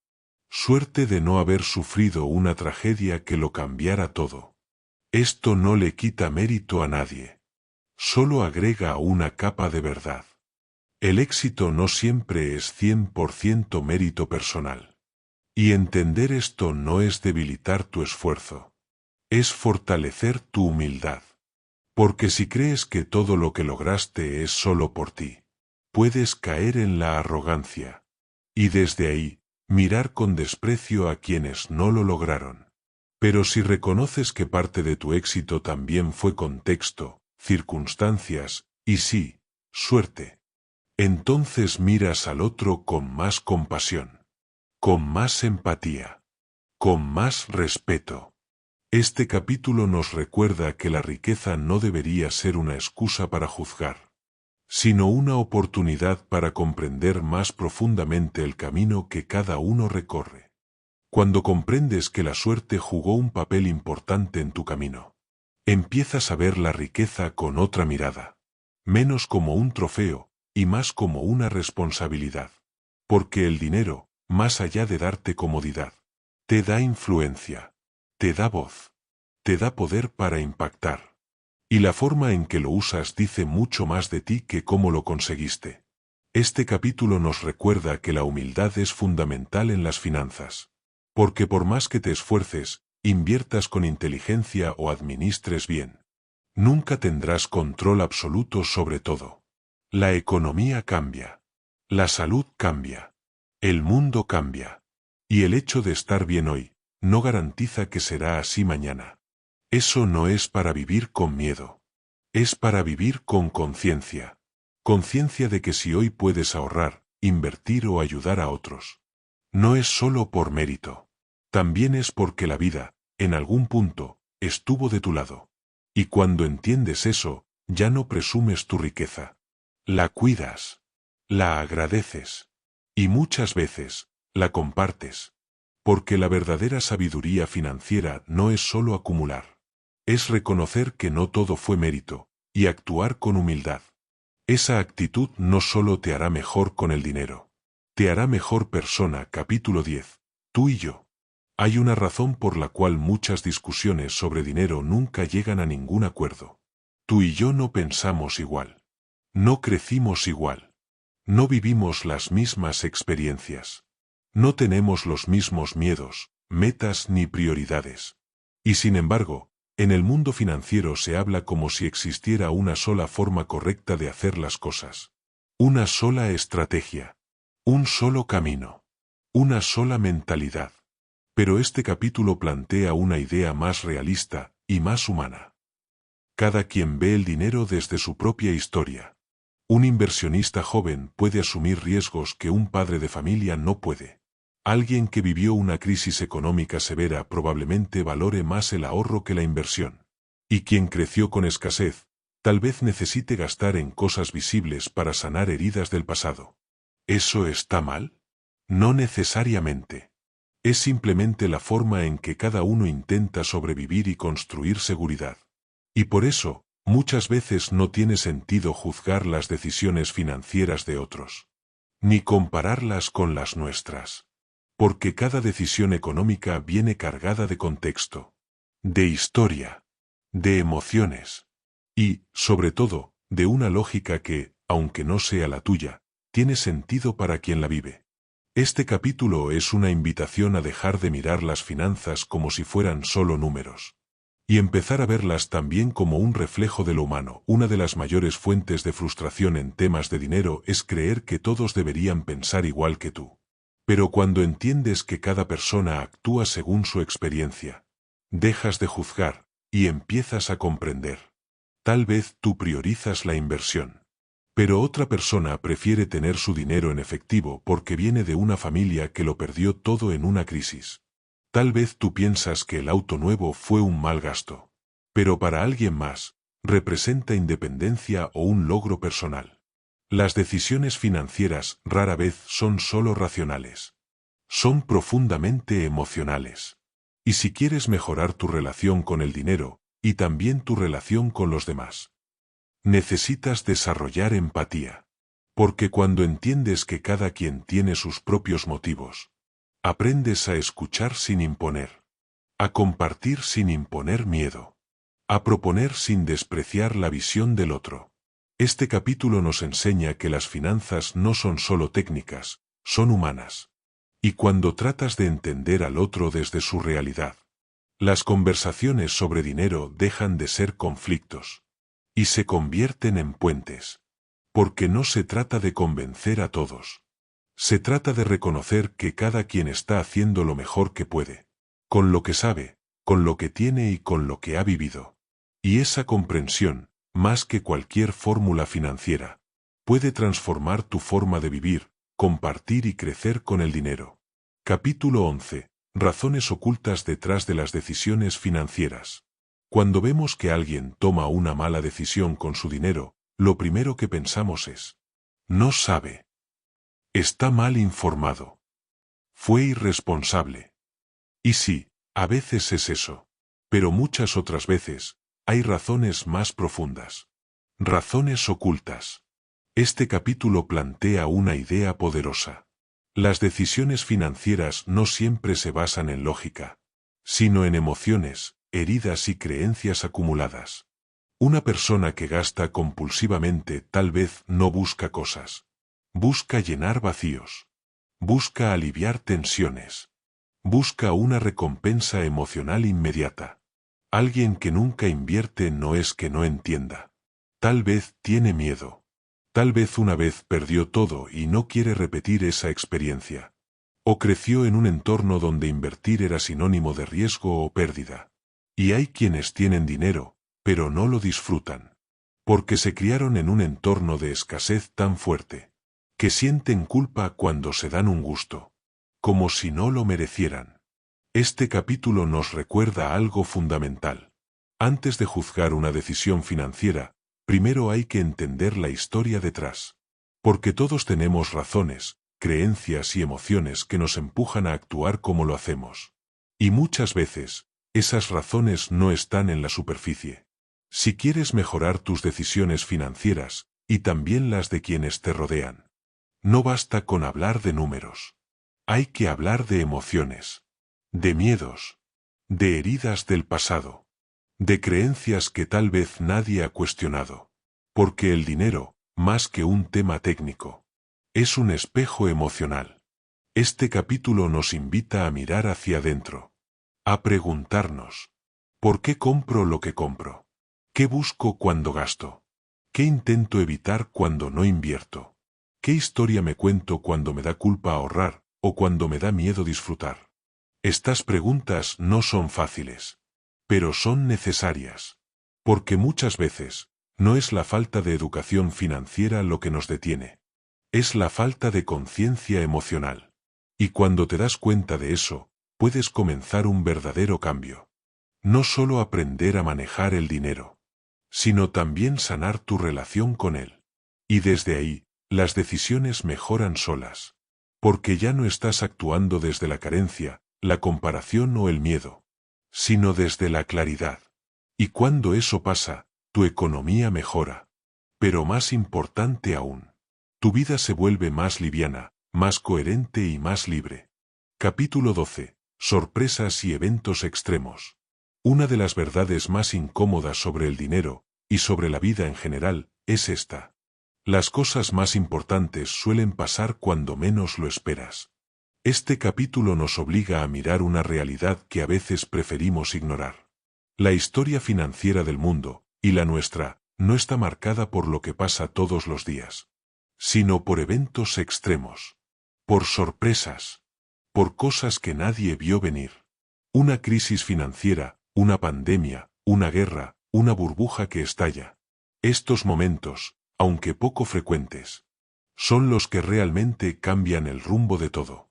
Suerte de no haber sufrido una tragedia que lo cambiara todo. Esto no le quita mérito a nadie. Solo agrega una capa de verdad. El éxito no siempre es 100% mérito personal. Y entender esto no es debilitar tu esfuerzo. Es fortalecer tu humildad. Porque si crees que todo lo que lograste es solo por ti, puedes caer en la arrogancia. Y desde ahí, mirar con desprecio a quienes no lo lograron. Pero si reconoces que parte de tu éxito también fue contexto, circunstancias, y sí, suerte, entonces miras al otro con más compasión, con más empatía, con más respeto. Este capítulo nos recuerda que la riqueza no debería ser una excusa para juzgar, sino una oportunidad para comprender más profundamente el camino que cada uno recorre. Cuando comprendes que la suerte jugó un papel importante en tu camino, empiezas a ver la riqueza con otra mirada, menos como un trofeo, y más como una responsabilidad. Porque el dinero, más allá de darte comodidad, te da influencia, te da voz, te da poder para impactar. Y la forma en que lo usas dice mucho más de ti que cómo lo conseguiste. Este capítulo nos recuerda que la humildad es fundamental en las finanzas. Porque por más que te esfuerces, inviertas con inteligencia o administres bien, nunca tendrás control absoluto sobre todo. La economía cambia. La salud cambia. El mundo cambia. Y el hecho de estar bien hoy, no garantiza que será así mañana. Eso no es para vivir con miedo. Es para vivir con conciencia. Conciencia de que si hoy puedes ahorrar, invertir o ayudar a otros, no es solo por mérito. También es porque la vida, en algún punto, estuvo de tu lado. Y cuando entiendes eso, ya no presumes tu riqueza. La cuidas. La agradeces. Y muchas veces, la compartes. Porque la verdadera sabiduría financiera no es solo acumular. Es reconocer que no todo fue mérito, y actuar con humildad. Esa actitud no solo te hará mejor con el dinero, te hará mejor persona. Capítulo 10. Tú y yo. Hay una razón por la cual muchas discusiones sobre dinero nunca llegan a ningún acuerdo. Tú y yo no pensamos igual. No crecimos igual. No vivimos las mismas experiencias. No tenemos los mismos miedos, metas ni prioridades. Y sin embargo, en el mundo financiero se habla como si existiera una sola forma correcta de hacer las cosas. Una sola estrategia. Un solo camino. Una sola mentalidad. Pero este capítulo plantea una idea más realista y más humana. Cada quien ve el dinero desde su propia historia. Un inversionista joven puede asumir riesgos que un padre de familia no puede. Alguien que vivió una crisis económica severa probablemente valore más el ahorro que la inversión. Y quien creció con escasez, tal vez necesite gastar en cosas visibles para sanar heridas del pasado. ¿Eso está mal? No necesariamente. Es simplemente la forma en que cada uno intenta sobrevivir y construir seguridad. Y por eso, muchas veces no tiene sentido juzgar las decisiones financieras de otros. Ni compararlas con las nuestras. Porque cada decisión económica viene cargada de contexto, de historia, de emociones y, sobre todo, de una lógica que, aunque no sea la tuya, tiene sentido para quien la vive. Este capítulo es una invitación a dejar de mirar las finanzas como si fueran solo números. Y empezar a verlas también como un reflejo de lo humano. Una de las mayores fuentes de frustración en temas de dinero es creer que todos deberían pensar igual que tú. Pero cuando entiendes que cada persona actúa según su experiencia, dejas de juzgar y empiezas a comprender. Tal vez tú priorizas la inversión. Pero otra persona prefiere tener su dinero en efectivo porque viene de una familia que lo perdió todo en una crisis. Tal vez tú piensas que el auto nuevo fue un mal gasto. Pero para alguien más, representa independencia o un logro personal. Las decisiones financieras rara vez son solo racionales. Son profundamente emocionales. Y si quieres mejorar tu relación con el dinero, y también tu relación con los demás, necesitas desarrollar empatía. Porque cuando entiendes que cada quien tiene sus propios motivos, aprendes a escuchar sin imponer, a compartir sin imponer miedo, a proponer sin despreciar la visión del otro. Este capítulo nos enseña que las finanzas no son solo técnicas, son humanas. Y cuando tratas de entender al otro desde su realidad, las conversaciones sobre dinero dejan de ser conflictos y se convierten en puentes. Porque no se trata de convencer a todos. Se trata de reconocer que cada quien está haciendo lo mejor que puede, con lo que sabe, con lo que tiene y con lo que ha vivido. Y esa comprensión, más que cualquier fórmula financiera, puede transformar tu forma de vivir, compartir y crecer con el dinero. Capítulo 11. Razones ocultas detrás de las decisiones financieras. Cuando vemos que alguien toma una mala decisión con su dinero, lo primero que pensamos es: no sabe. Está mal informado. Fue irresponsable. Y sí, a veces es eso. Pero muchas otras veces, hay razones más profundas. Razones ocultas. Este capítulo plantea una idea poderosa. Las decisiones financieras no siempre se basan en lógica, sino en emociones, heridas y creencias acumuladas. Una persona que gasta compulsivamente tal vez no busca cosas. Busca llenar vacíos. Busca aliviar tensiones. Busca una recompensa emocional inmediata. Alguien que nunca invierte no es que no entienda. Tal vez tiene miedo. Tal vez una vez perdió todo y no quiere repetir esa experiencia. O creció en un entorno donde invertir era sinónimo de riesgo o pérdida. Y hay quienes tienen dinero, pero no lo disfrutan. Porque se criaron en un entorno de escasez tan fuerte, que sienten culpa cuando se dan un gusto, como si no lo merecieran. Este capítulo nos recuerda algo fundamental. Antes de juzgar una decisión financiera, primero hay que entender la historia detrás. Porque todos tenemos razones, creencias y emociones que nos empujan a actuar como lo hacemos. Y muchas veces, esas razones no están en la superficie. Si quieres mejorar tus decisiones financieras, y también las de quienes te rodean, no basta con hablar de números. Hay que hablar de emociones, de miedos, de heridas del pasado, de creencias que tal vez nadie ha cuestionado. Porque el dinero, más que un tema técnico, es un espejo emocional. Este capítulo nos invita a mirar hacia adentro, a preguntarnos, ¿por qué compro lo que compro? ¿Qué busco cuando gasto? ¿Qué intento evitar cuando no invierto? ¿Qué historia me cuento cuando me da culpa ahorrar o cuando me da miedo disfrutar? Estas preguntas no son fáciles, pero son necesarias, porque muchas veces no es la falta de educación financiera lo que nos detiene, es la falta de conciencia emocional. Y cuando te das cuenta de eso, puedes comenzar un verdadero cambio. No solo aprender a manejar el dinero, sino también sanar tu relación con él. Y desde ahí, las decisiones mejoran solas. Porque ya no estás actuando desde la carencia, la comparación o el miedo, sino desde la claridad. Y cuando eso pasa, tu economía mejora. Pero más importante aún, tu vida se vuelve más liviana, más coherente y más libre. Capítulo 12. Sorpresas y eventos extremos. Una de las verdades más incómodas sobre el dinero, y sobre la vida en general, es esta. Las cosas más importantes suelen pasar cuando menos lo esperas. Este capítulo nos obliga a mirar una realidad que a veces preferimos ignorar. La historia financiera del mundo, y la nuestra, no está marcada por lo que pasa todos los días, sino por eventos extremos, por sorpresas, por cosas que nadie vio venir. Una crisis financiera, una pandemia, una guerra, una burbuja que estalla. Estos momentos, aunque poco frecuentes, son los que realmente cambian el rumbo de todo.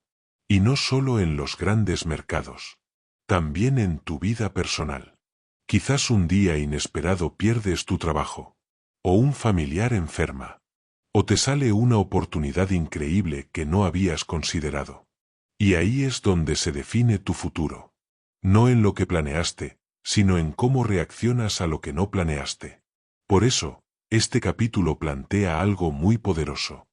Y no solo en los grandes mercados, también en tu vida personal. Quizás un día inesperado pierdes tu trabajo, o un familiar enferma, o te sale una oportunidad increíble que no habías considerado. Y ahí es donde se define tu futuro. No en lo que planeaste, sino en cómo reaccionas a lo que no planeaste. Por eso, este capítulo plantea algo muy poderoso.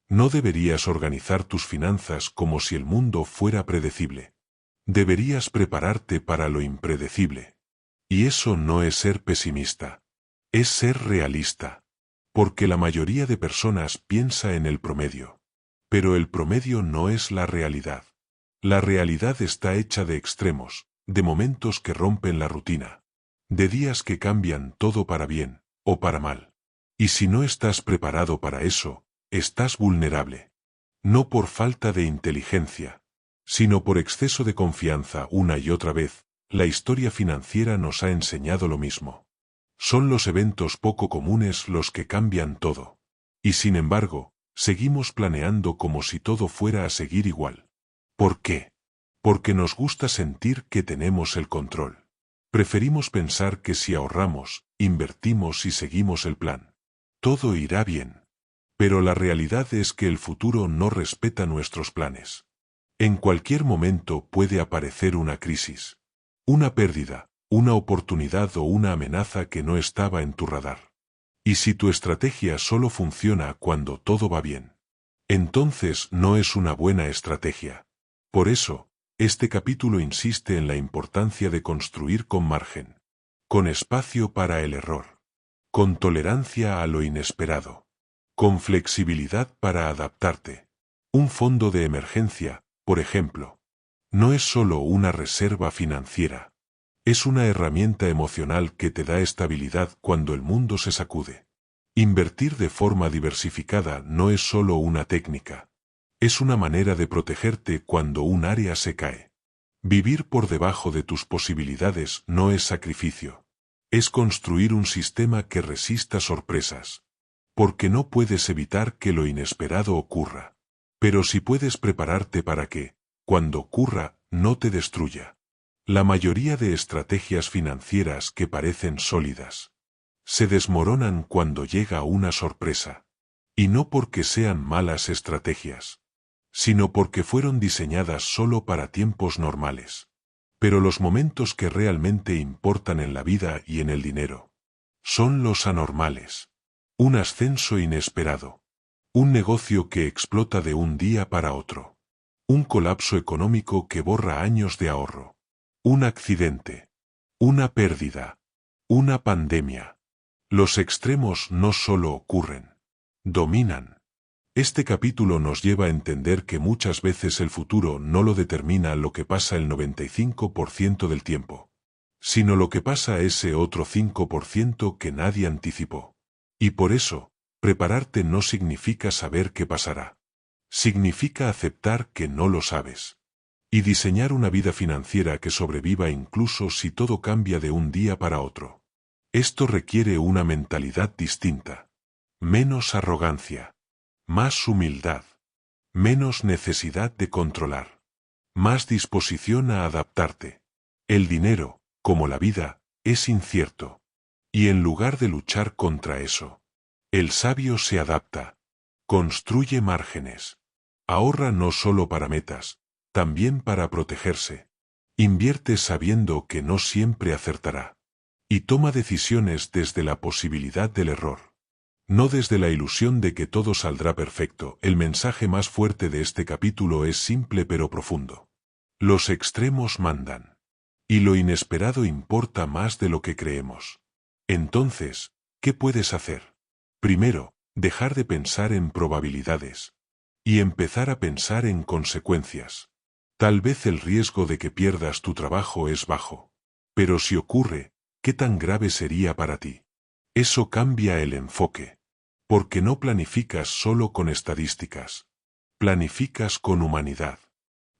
No deberías organizar tus finanzas como si el mundo fuera predecible. Deberías prepararte para lo impredecible. Y eso no es ser pesimista. Es ser realista. Porque la mayoría de personas piensa en el promedio. Pero el promedio no es la realidad. La realidad está hecha de extremos, de momentos que rompen la rutina, de días que cambian todo para bien, o para mal. Y si no estás preparado para eso, estás vulnerable. No por falta de inteligencia, sino por exceso de confianza. Una y otra vez, la historia financiera nos ha enseñado lo mismo. Son los eventos poco comunes los que cambian todo. Y sin embargo, seguimos planeando como si todo fuera a seguir igual. ¿Por qué? Porque nos gusta sentir que tenemos el control. Preferimos pensar que si ahorramos, invertimos y seguimos el plan, todo irá bien. Pero la realidad es que el futuro no respeta nuestros planes. En cualquier momento puede aparecer una crisis, una pérdida, una oportunidad o una amenaza que no estaba en tu radar. Y si tu estrategia solo funciona cuando todo va bien, entonces no es una buena estrategia. Por eso, este capítulo insiste en la importancia de construir con margen, con espacio para el error, con tolerancia a lo inesperado, con flexibilidad para adaptarte. Un fondo de emergencia, por ejemplo, no es solo una reserva financiera. Es una herramienta emocional que te da estabilidad cuando el mundo se sacude. Invertir de forma diversificada no es solo una técnica. Es una manera de protegerte cuando un área se cae. Vivir por debajo de tus posibilidades no es sacrificio. Es construir un sistema que resista sorpresas. Porque no puedes evitar que lo inesperado ocurra. Pero sí puedes prepararte para que, cuando ocurra, no te destruya. La mayoría de estrategias financieras que parecen sólidas se desmoronan cuando llega una sorpresa. Y no porque sean malas estrategias, sino porque fueron diseñadas solo para tiempos normales. Pero los momentos que realmente importan en la vida y en el dinero son los anormales. Un ascenso inesperado. Un negocio que explota de un día para otro. Un colapso económico que borra años de ahorro. Un accidente. Una pérdida. Una pandemia. Los extremos no solo ocurren, dominan. Este capítulo nos lleva a entender que muchas veces el futuro no lo determina lo que pasa el 95% del tiempo, sino lo que pasa ese otro 5% que nadie anticipó. Y por eso, prepararte no significa saber qué pasará. Significa aceptar que no lo sabes. Y diseñar una vida financiera que sobreviva incluso si todo cambia de un día para otro. Esto requiere una mentalidad distinta. Menos arrogancia. Más humildad. Menos necesidad de controlar. Más disposición a adaptarte. El dinero, como la vida, es incierto. Y en lugar de luchar contra eso, el sabio se adapta. Construye márgenes. Ahorra no solo para metas, también para protegerse. Invierte sabiendo que no siempre acertará. Y toma decisiones desde la posibilidad del error. No desde la ilusión de que todo saldrá perfecto. El mensaje más fuerte de este capítulo es simple pero profundo. Los extremos mandan. Y lo inesperado importa más de lo que creemos. Entonces, ¿qué puedes hacer? Primero, dejar de pensar en probabilidades. Y empezar a pensar en consecuencias. Tal vez el riesgo de que pierdas tu trabajo es bajo. Pero si ocurre, ¿qué tan grave sería para ti? Eso cambia el enfoque. Porque no planificas solo con estadísticas. Planificas con humanidad.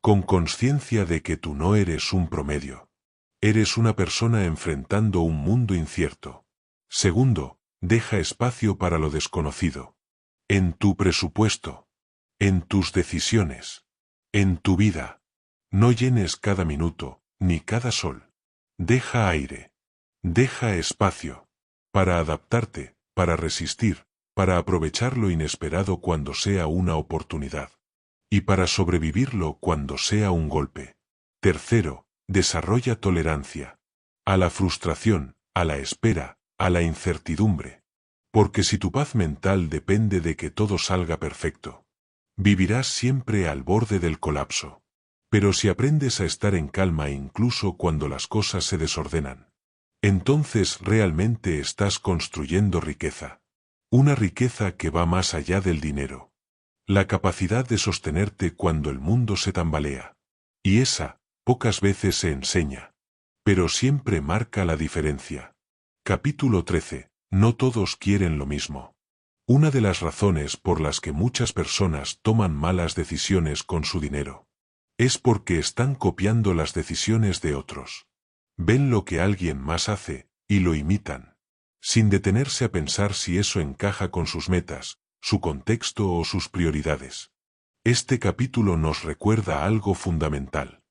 Con conciencia de que tú no eres un promedio. Eres una persona enfrentando un mundo incierto. Segundo, deja espacio para lo desconocido. En tu presupuesto. En tus decisiones. En tu vida. No llenes cada minuto, ni cada sol. Deja aire. Deja espacio. Para adaptarte, para resistir, para aprovechar lo inesperado cuando sea una oportunidad. Y para sobrevivirlo cuando sea un golpe. Tercero, desarrolla tolerancia. A la frustración, a la espera, a la incertidumbre. Porque si tu paz mental depende de que todo salga perfecto, vivirás siempre al borde del colapso. Pero si aprendes a estar en calma incluso cuando las cosas se desordenan, entonces realmente estás construyendo riqueza. Una riqueza que va más allá del dinero. La capacidad de sostenerte cuando el mundo se tambalea. Y esa, pocas veces se enseña. Pero siempre marca la diferencia. Capítulo 13. No todos quieren lo mismo. Una de las razones por las que muchas personas toman malas decisiones con su dinero es porque están copiando las decisiones de otros. Ven lo que alguien más hace, y lo imitan, sin detenerse a pensar si eso encaja con sus metas, su contexto o sus prioridades. Este capítulo nos recuerda algo fundamental.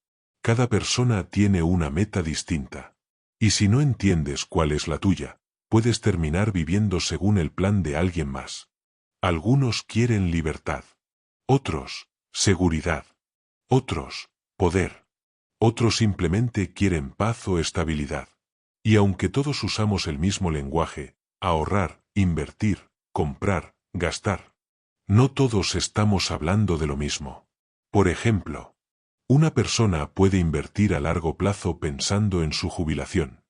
Cada persona tiene una meta distinta. Y si no entiendes cuál es la tuya, puedes terminar viviendo según el plan de alguien más. Algunos quieren libertad. Otros, seguridad. Otros, poder. Otros simplemente quieren paz o estabilidad. Y aunque todos usamos el mismo lenguaje, ahorrar, invertir, comprar, gastar, no todos estamos hablando de lo mismo. Por ejemplo, una persona puede invertir a largo plazo pensando en su jubilación,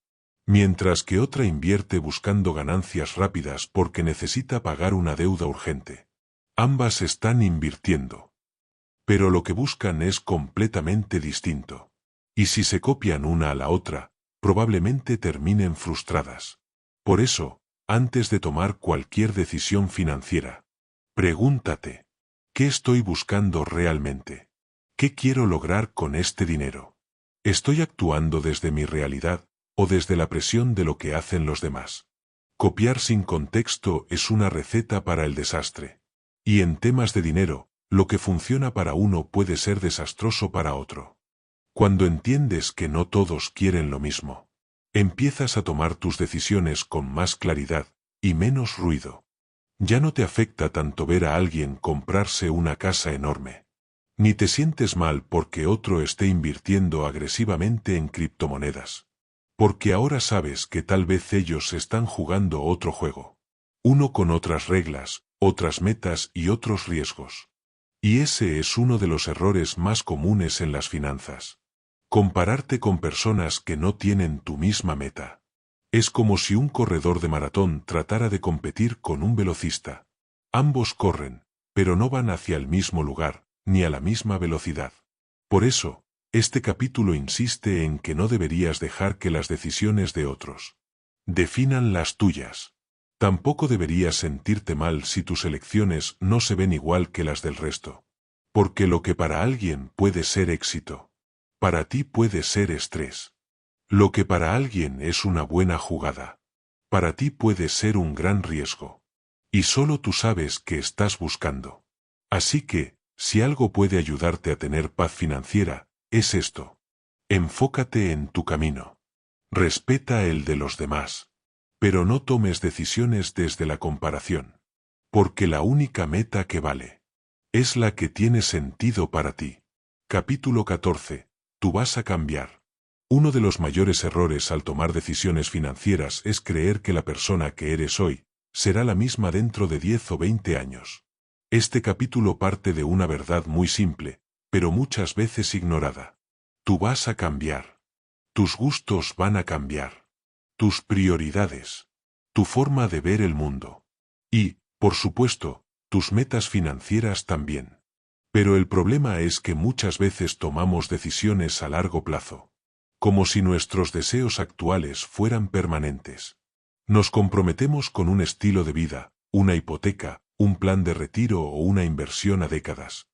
mientras que otra invierte buscando ganancias rápidas porque necesita pagar una deuda urgente. Ambas están invirtiendo. Pero lo que buscan es completamente distinto. Y si se copian una a la otra, probablemente terminen frustradas. Por eso, antes de tomar cualquier decisión financiera, pregúntate, ¿qué estoy buscando realmente? ¿Qué quiero lograr con este dinero? ¿Estoy actuando desde mi realidad o desde la presión de lo que hacen los demás? Copiar sin contexto es una receta para el desastre. Y en temas de dinero, lo que funciona para uno puede ser desastroso para otro. Cuando entiendes que no todos quieren lo mismo, empiezas a tomar tus decisiones con más claridad y menos ruido. Ya no te afecta tanto ver a alguien comprarse una casa enorme. Ni te sientes mal porque otro esté invirtiendo agresivamente en criptomonedas. Porque ahora sabes que tal vez ellos están jugando otro juego. Uno con otras reglas, otras metas y otros riesgos. Y ese es uno de los errores más comunes en las finanzas. Compararte con personas que no tienen tu misma meta. Es como si un corredor de maratón tratara de competir con un velocista. Ambos corren, pero no van hacia el mismo lugar, ni a la misma velocidad. Por eso, este capítulo insiste en que no deberías dejar que las decisiones de otros definan las tuyas. Tampoco deberías sentirte mal si tus elecciones no se ven igual que las del resto. Porque lo que para alguien puede ser éxito, para ti puede ser estrés. Lo que para alguien es una buena jugada, para ti puede ser un gran riesgo. Y solo tú sabes qué estás buscando. Así que, si algo puede ayudarte a tener paz financiera, es esto. Enfócate en tu camino. Respeta el de los demás. Pero no tomes decisiones desde la comparación. Porque la única meta que vale es la que tiene sentido para ti. Capítulo 14. Tú vas a cambiar. Uno de los mayores errores al tomar decisiones financieras es creer que la persona que eres hoy será la misma dentro de 10 o 20 años. Este capítulo parte de una verdad muy simple, pero muchas veces ignorada. Tú vas a cambiar. Tus gustos van a cambiar. Tus prioridades. Tu forma de ver el mundo. Y, por supuesto, tus metas financieras también. Pero el problema es que muchas veces tomamos decisiones a largo plazo, como si nuestros deseos actuales fueran permanentes. Nos comprometemos con un estilo de vida, una hipoteca, un plan de retiro o una inversión a décadas,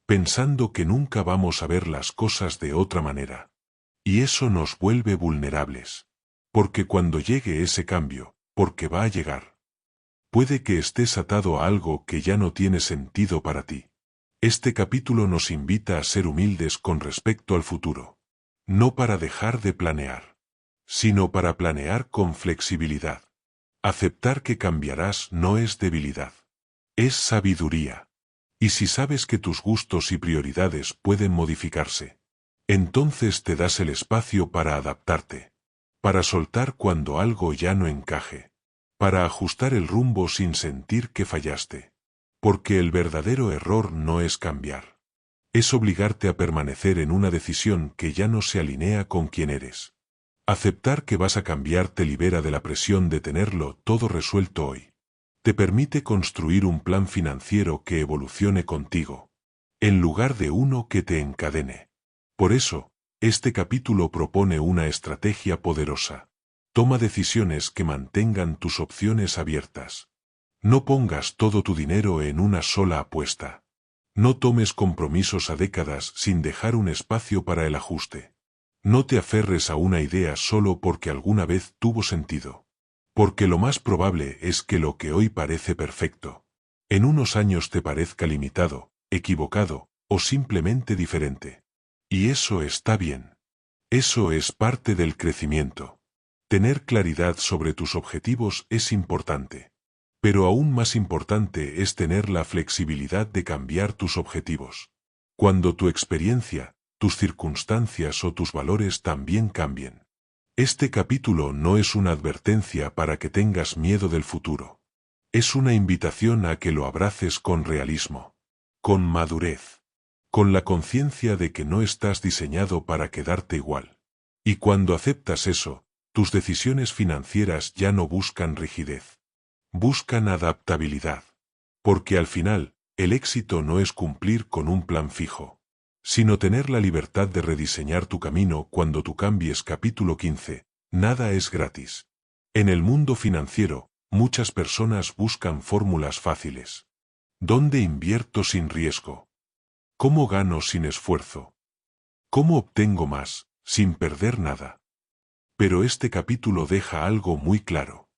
pensando que nunca vamos a ver las cosas de otra manera. Y eso nos vuelve vulnerables. Porque cuando llegue ese cambio, porque va a llegar, puede que estés atado a algo que ya no tiene sentido para ti. Este capítulo nos invita a ser humildes con respecto al futuro. No para dejar de planear, sino para planear con flexibilidad. Aceptar que cambiarás no es debilidad. Es sabiduría. Y si sabes que tus gustos y prioridades pueden modificarse, entonces te das el espacio para adaptarte. Para soltar cuando algo ya no encaje. Para ajustar el rumbo sin sentir que fallaste. Porque el verdadero error no es cambiar. Es obligarte a permanecer en una decisión que ya no se alinea con quien eres. Aceptar que vas a cambiar te libera de la presión de tenerlo todo resuelto hoy. Te permite construir un plan financiero que evolucione contigo, en lugar de uno que te encadene. Por eso, este capítulo propone una estrategia poderosa. Toma decisiones que mantengan tus opciones abiertas. No pongas todo tu dinero en una sola apuesta. No tomes compromisos a décadas sin dejar un espacio para el ajuste. No te aferres a una idea solo porque alguna vez tuvo sentido. Porque lo más probable es que lo que hoy parece perfecto, en unos años te parezca limitado, equivocado, o simplemente diferente. Y eso está bien. Eso es parte del crecimiento. Tener claridad sobre tus objetivos es importante. Pero aún más importante es tener la flexibilidad de cambiar tus objetivos. Cuando tu experiencia, tus circunstancias o tus valores también cambien. Este capítulo no es una advertencia para que tengas miedo del futuro. Es una invitación a que lo abraces con realismo, con madurez, con la conciencia de que no estás diseñado para quedarte igual. Y cuando aceptas eso, tus decisiones financieras ya no buscan rigidez. Buscan adaptabilidad. Porque al final, el éxito no es cumplir con un plan fijo, sino tener la libertad de rediseñar tu camino cuando tú cambies. Capítulo 15. Nada es gratis. En el mundo financiero, muchas personas buscan fórmulas fáciles. ¿Dónde invierto sin riesgo? ¿Cómo gano sin esfuerzo? ¿Cómo obtengo más, sin perder nada? Pero este capítulo deja algo muy claro.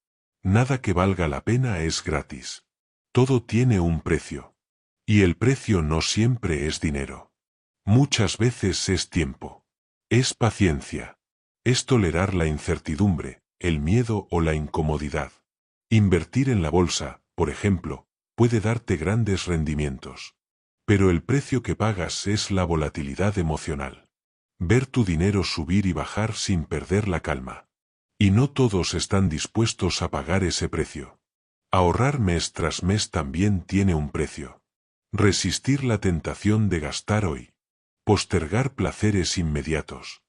Nada que valga la pena es gratis. Todo tiene un precio. Y el precio no siempre es dinero. Muchas veces es tiempo. Es paciencia. Es tolerar la incertidumbre, el miedo o la incomodidad. Invertir en la bolsa, por ejemplo, puede darte grandes rendimientos. Pero el precio que pagas es la volatilidad emocional. Ver tu dinero subir y bajar sin perder la calma. Y no todos están dispuestos a pagar ese precio. Ahorrar mes tras mes también tiene un precio. Resistir la tentación de gastar hoy. Postergar placeres inmediatos.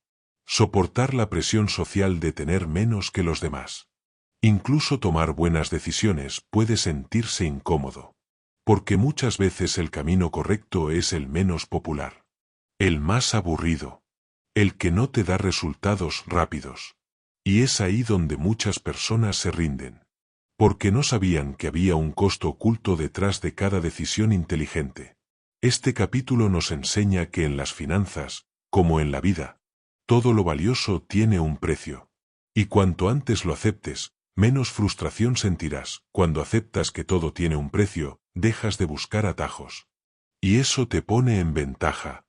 Soportar la presión social de tener menos que los demás. Incluso tomar buenas decisiones puede sentirse incómodo. Porque muchas veces el camino correcto es el menos popular, el más aburrido, el que no te da resultados rápidos. Y es ahí donde muchas personas se rinden. Porque no sabían que había un costo oculto detrás de cada decisión inteligente. Este capítulo nos enseña que en las finanzas, como en la vida, todo lo valioso tiene un precio. Y cuanto antes lo aceptes, menos frustración sentirás. Cuando aceptas que todo tiene un precio, dejas de buscar atajos. Y eso te pone en ventaja.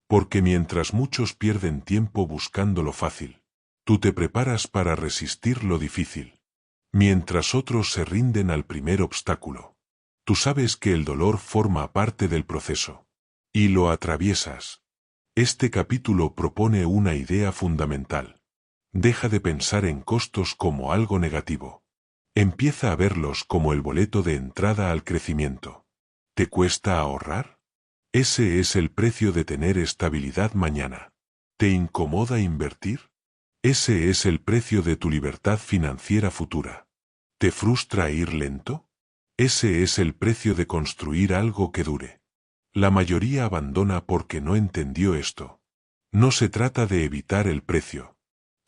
Porque mientras muchos pierden tiempo buscando lo fácil, tú te preparas para resistir lo difícil. Mientras otros se rinden al primer obstáculo, tú sabes que el dolor forma parte del proceso. Y lo atraviesas. Este capítulo propone una idea fundamental. Deja de pensar en costos como algo negativo. Empieza a verlos como el boleto de entrada al crecimiento. ¿Te cuesta ahorrar? Ese es el precio de tener estabilidad mañana. ¿Te incomoda invertir? Ese es el precio de tu libertad financiera futura. ¿Te frustra ir lento? Ese es el precio de construir algo que dure. La mayoría abandona porque no entendió esto. No se trata de evitar el precio.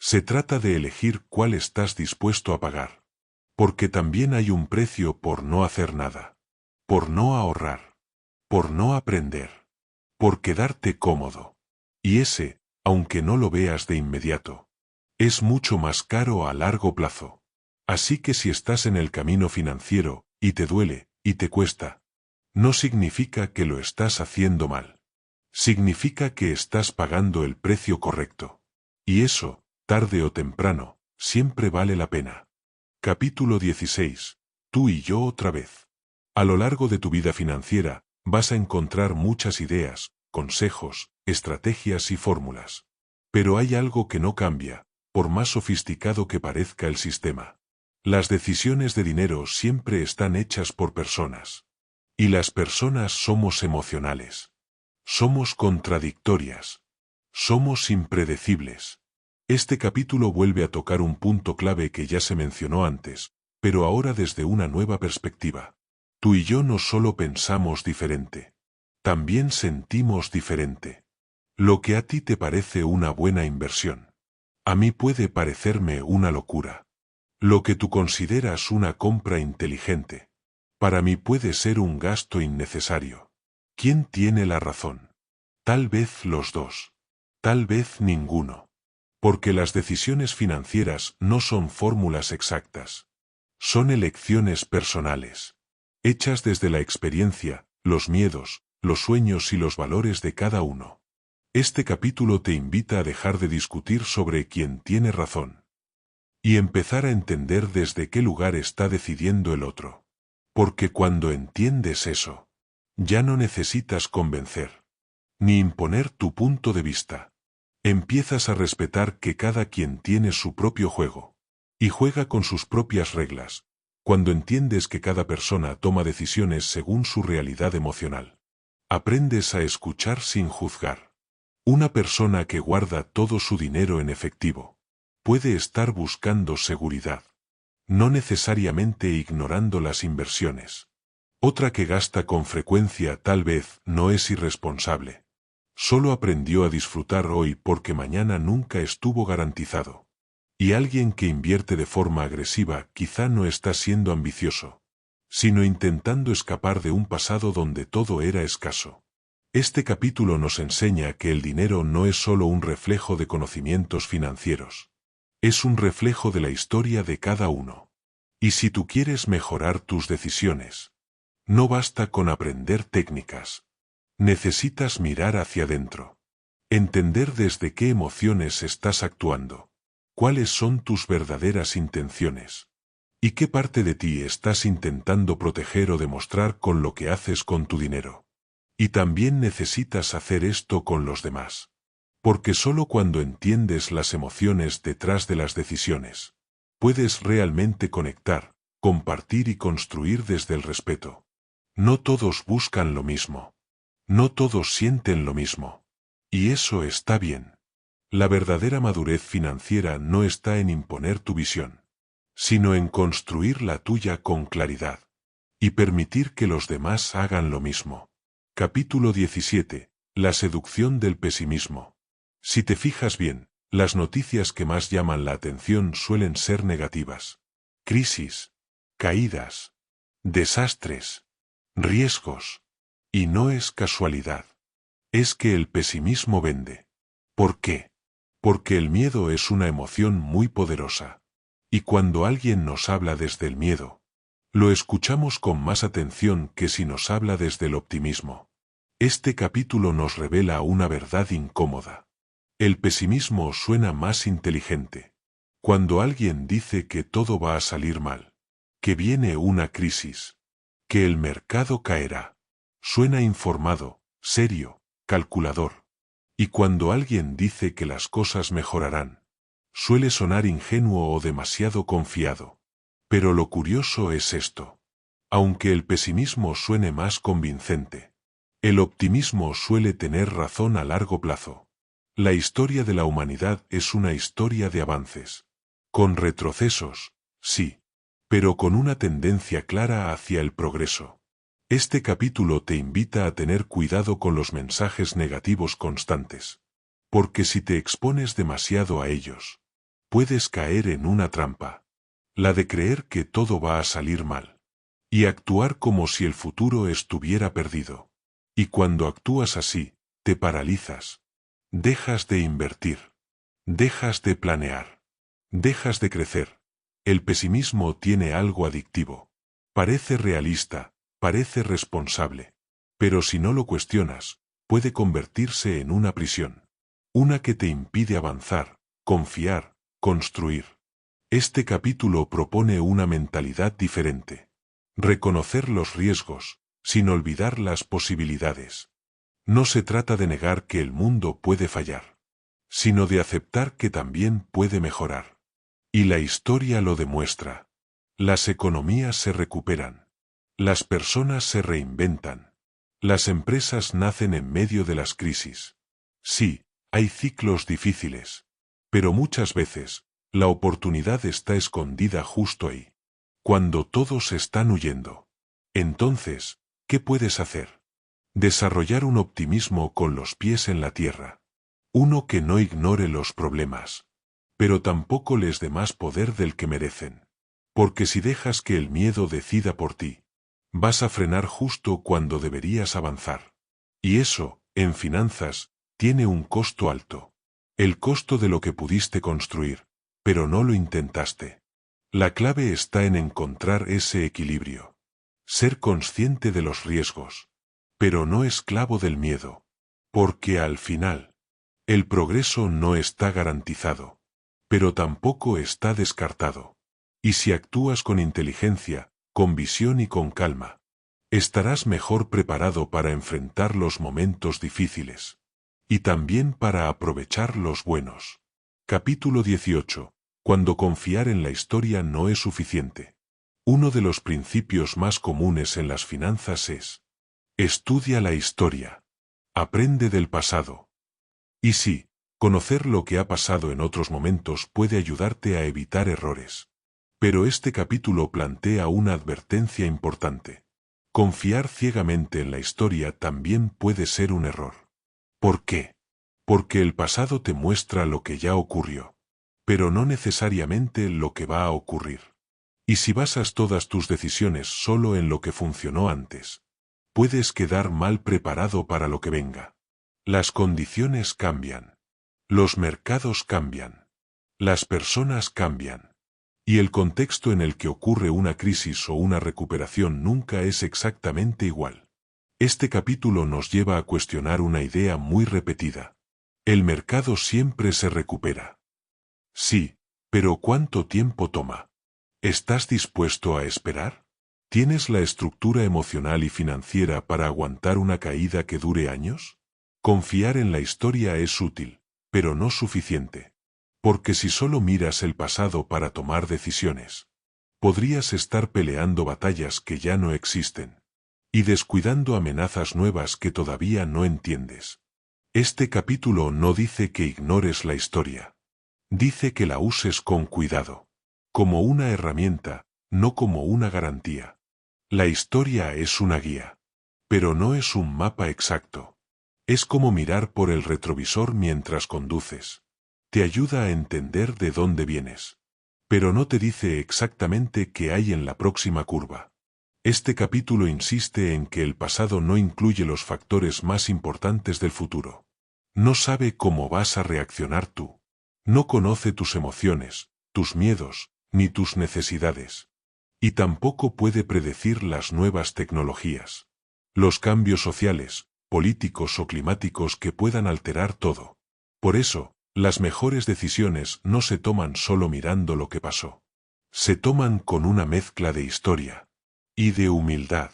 Se trata de elegir cuál estás dispuesto a pagar. Porque también hay un precio por no hacer nada. Por no ahorrar. Por no aprender. Por quedarte cómodo. Y ese, aunque no lo veas de inmediato, es mucho más caro a largo plazo. Así que si estás en el camino financiero, y te duele, y te cuesta, no significa que lo estás haciendo mal. Significa que estás pagando el precio correcto. Y eso, tarde o temprano, siempre vale la pena. Capítulo 16. Tú y yo otra vez. A lo largo de tu vida financiera, vas a encontrar muchas ideas, consejos, estrategias y fórmulas. Pero hay algo que no cambia, por más sofisticado que parezca el sistema. Las decisiones de dinero siempre están hechas por personas. Y las personas somos emocionales. Somos contradictorias. Somos impredecibles. Este capítulo vuelve a tocar un punto clave que ya se mencionó antes, pero ahora desde una nueva perspectiva. Tú y yo no solo pensamos diferente. También sentimos diferente. Lo que a ti te parece una buena inversión, a mí puede parecerme una locura. Lo que tú consideras una compra inteligente, para mí puede ser un gasto innecesario. ¿Quién tiene la razón? Tal vez los dos. Tal vez ninguno. Porque las decisiones financieras no son fórmulas exactas. Son elecciones personales. Hechas desde la experiencia, los miedos, los sueños y los valores de cada uno. Este capítulo te invita a dejar de discutir sobre quién tiene razón. Y empezar a entender desde qué lugar está decidiendo el otro. Porque cuando entiendes eso, ya no necesitas convencer, ni imponer tu punto de vista. Empiezas a respetar que cada quien tiene su propio juego, y juega con sus propias reglas, cuando entiendes que cada persona toma decisiones según su realidad emocional. Aprendes a escuchar sin juzgar. Una persona que guarda todo su dinero en efectivo puede estar buscando seguridad, no necesariamente ignorando las inversiones. Otra que gasta con frecuencia tal vez no es irresponsable. Solo aprendió a disfrutar hoy porque mañana nunca estuvo garantizado. Y alguien que invierte de forma agresiva quizá no está siendo ambicioso, sino intentando escapar de un pasado donde todo era escaso. Este capítulo nos enseña que el dinero no es solo un reflejo de conocimientos financieros. Es un reflejo de la historia de cada uno. Y si tú quieres mejorar tus decisiones, no basta con aprender técnicas. Necesitas mirar hacia adentro. Entender desde qué emociones estás actuando. ¿Cuáles son tus verdaderas intenciones? ¿Y qué parte de ti estás intentando proteger o demostrar con lo que haces con tu dinero? Y también necesitas hacer esto con los demás. Porque solo cuando entiendes las emociones detrás de las decisiones, puedes realmente conectar, compartir y construir desde el respeto. No todos buscan lo mismo. No todos sienten lo mismo. Y eso está bien. La verdadera madurez financiera no está en imponer tu visión, sino en construir la tuya con claridad. y permitir que los demás hagan lo mismo. Capítulo 17. La seducción del pesimismo. Si te fijas bien, las noticias que más llaman la atención suelen ser negativas. Crisis, caídas, desastres, riesgos. Y no es casualidad. Es que el pesimismo vende. ¿Por qué? Porque el miedo es una emoción muy poderosa. Y cuando alguien nos habla desde el miedo, lo escuchamos con más atención que si nos habla desde el optimismo. Este capítulo nos revela una verdad incómoda. El pesimismo suena más inteligente. Cuando alguien dice que todo va a salir mal, que viene una crisis, que el mercado caerá, suena informado, serio, calculador. Y cuando alguien dice que las cosas mejorarán, suele sonar ingenuo o demasiado confiado. Pero lo curioso es esto. Aunque el pesimismo suene más convincente, el optimismo suele tener razón a largo plazo. La historia de la humanidad es una historia de avances. Con retrocesos, sí, pero con una tendencia clara hacia el progreso. Este capítulo te invita a tener cuidado con los mensajes negativos constantes. Porque si te expones demasiado a ellos, puedes caer en una trampa. La de creer que todo va a salir mal. Y actuar como si el futuro estuviera perdido. Y cuando actúas así, te paralizas. Dejas de invertir. Dejas de planear. Dejas de crecer. El pesimismo tiene algo adictivo. Parece realista, parece responsable. Pero si no lo cuestionas, puede convertirse en una prisión. Una que te impide avanzar, confiar, construir. Este capítulo propone una mentalidad diferente. Reconocer los riesgos, sin olvidar las posibilidades. No se trata de negar que el mundo puede fallar, sino de aceptar que también puede mejorar. Y la historia lo demuestra. Las economías se recuperan. Las personas se reinventan. Las empresas nacen en medio de las crisis. Sí, hay ciclos difíciles. Pero muchas veces, la oportunidad está escondida justo ahí. Cuando todos están huyendo. Entonces, ¿qué puedes hacer? Desarrollar un optimismo con los pies en la tierra. Uno que no ignore los problemas, pero tampoco les dé más poder del que merecen. Porque si dejas que el miedo decida por ti, vas a frenar justo cuando deberías avanzar. Y eso, en finanzas, tiene un costo alto. El costo de lo que pudiste construir, pero no lo intentaste. La clave está en encontrar ese equilibrio. Ser consciente de los riesgos, pero no esclavo del miedo. Porque al final, el progreso no está garantizado, pero tampoco está descartado. Y si actúas con inteligencia, con visión y con calma, estarás mejor preparado para enfrentar los momentos difíciles. Y también para aprovechar los buenos. Capítulo 18. Cuando confiar en la historia no es suficiente. Uno de los principios más comunes en las finanzas es: estudia la historia. Aprende del pasado. Y sí, conocer lo que ha pasado en otros momentos puede ayudarte a evitar errores. Pero este capítulo plantea una advertencia importante. Confiar ciegamente en la historia también puede ser un error. ¿Por qué? Porque el pasado te muestra lo que ya ocurrió, pero no necesariamente lo que va a ocurrir. Y si basas todas tus decisiones solo en lo que funcionó antes, puedes quedar mal preparado para lo que venga. Las condiciones cambian. Los mercados cambian. Las personas cambian. Y el contexto en el que ocurre una crisis o una recuperación nunca es exactamente igual. Este capítulo nos lleva a cuestionar una idea muy repetida. El mercado siempre se recupera. Sí, pero ¿cuánto tiempo toma? ¿Estás dispuesto a esperar? ¿Tienes la estructura emocional y financiera para aguantar una caída que dure años? Confiar en la historia es útil, pero no suficiente. Porque si solo miras el pasado para tomar decisiones, podrías estar peleando batallas que ya no existen. Y descuidando amenazas nuevas que todavía no entiendes. Este capítulo no dice que ignores la historia. Dice que la uses con cuidado. Como una herramienta, no como una garantía. La historia es una guía. Pero no es un mapa exacto. Es como mirar por el retrovisor mientras conduces. Te ayuda a entender de dónde vienes. Pero no te dice exactamente qué hay en la próxima curva. Este capítulo insiste en que el pasado no incluye los factores más importantes del futuro. No sabe cómo vas a reaccionar tú. No conoce tus emociones, tus miedos, ni tus necesidades. Y tampoco puede predecir las nuevas tecnologías. Los cambios sociales, políticos o climáticos que puedan alterar todo. Por eso, las mejores decisiones no se toman solo mirando lo que pasó. Se toman con una mezcla de historia y de humildad.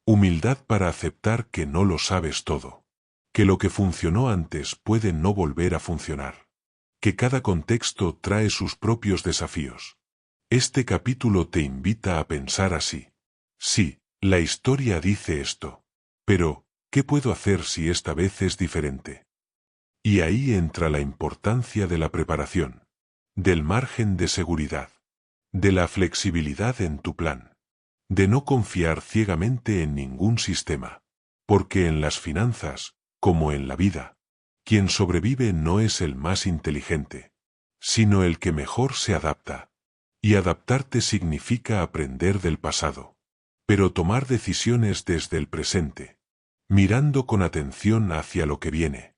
Humildad para aceptar que no lo sabes todo. Que lo que funcionó antes puede no volver a funcionar. Que cada contexto trae sus propios desafíos. Este capítulo te invita a pensar así. Sí, la historia dice esto. Pero, ¿qué puedo hacer si esta vez es diferente? Y ahí entra la importancia de la preparación, del margen de seguridad, de la flexibilidad en tu plan, de no confiar ciegamente en ningún sistema, porque en las finanzas, como en la vida, quien sobrevive no es el más inteligente, sino el que mejor se adapta. Y adaptarte significa aprender del pasado, pero tomar decisiones desde el presente, mirando con atención hacia lo que viene,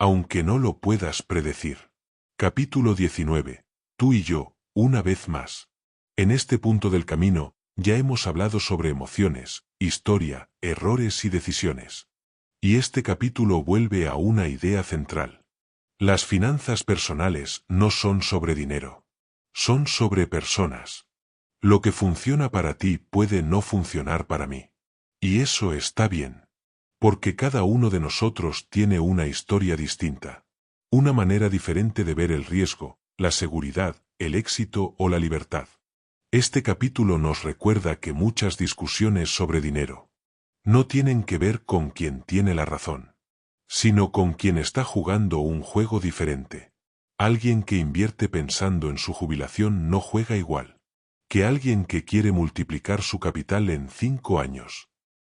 aunque no lo puedas predecir. Capítulo 19. Tú y yo, una vez más. En este punto del camino, ya hemos hablado sobre emociones, historia, errores y decisiones. Y este capítulo vuelve a una idea central. Las finanzas personales no son sobre dinero. Son sobre personas. Lo que funciona para ti puede no funcionar para mí. Y eso está bien. Porque cada uno de nosotros tiene una historia distinta. Una manera diferente de ver el riesgo, la seguridad, el éxito o la libertad. Este capítulo nos recuerda que muchas discusiones sobre dinero no tienen que ver con quien tiene la razón, sino con quien está jugando un juego diferente. Alguien que invierte pensando en su jubilación no juega igual que alguien que quiere multiplicar su capital en 5 años.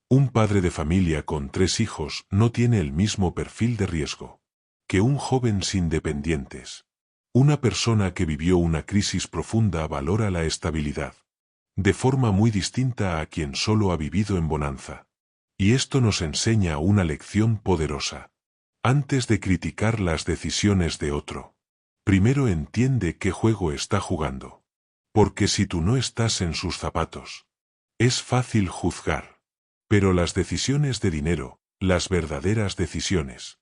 Un padre de familia con 3 hijos no tiene el mismo perfil de riesgo que un joven sin dependientes. Una persona que vivió una crisis profunda valora la estabilidad de forma muy distinta a quien solo ha vivido en bonanza. Y esto nos enseña una lección poderosa. Antes de criticar las decisiones de otro, primero entiende qué juego está jugando. Porque si tú no estás en sus zapatos, es fácil juzgar. Pero las decisiones de dinero, las verdaderas decisiones,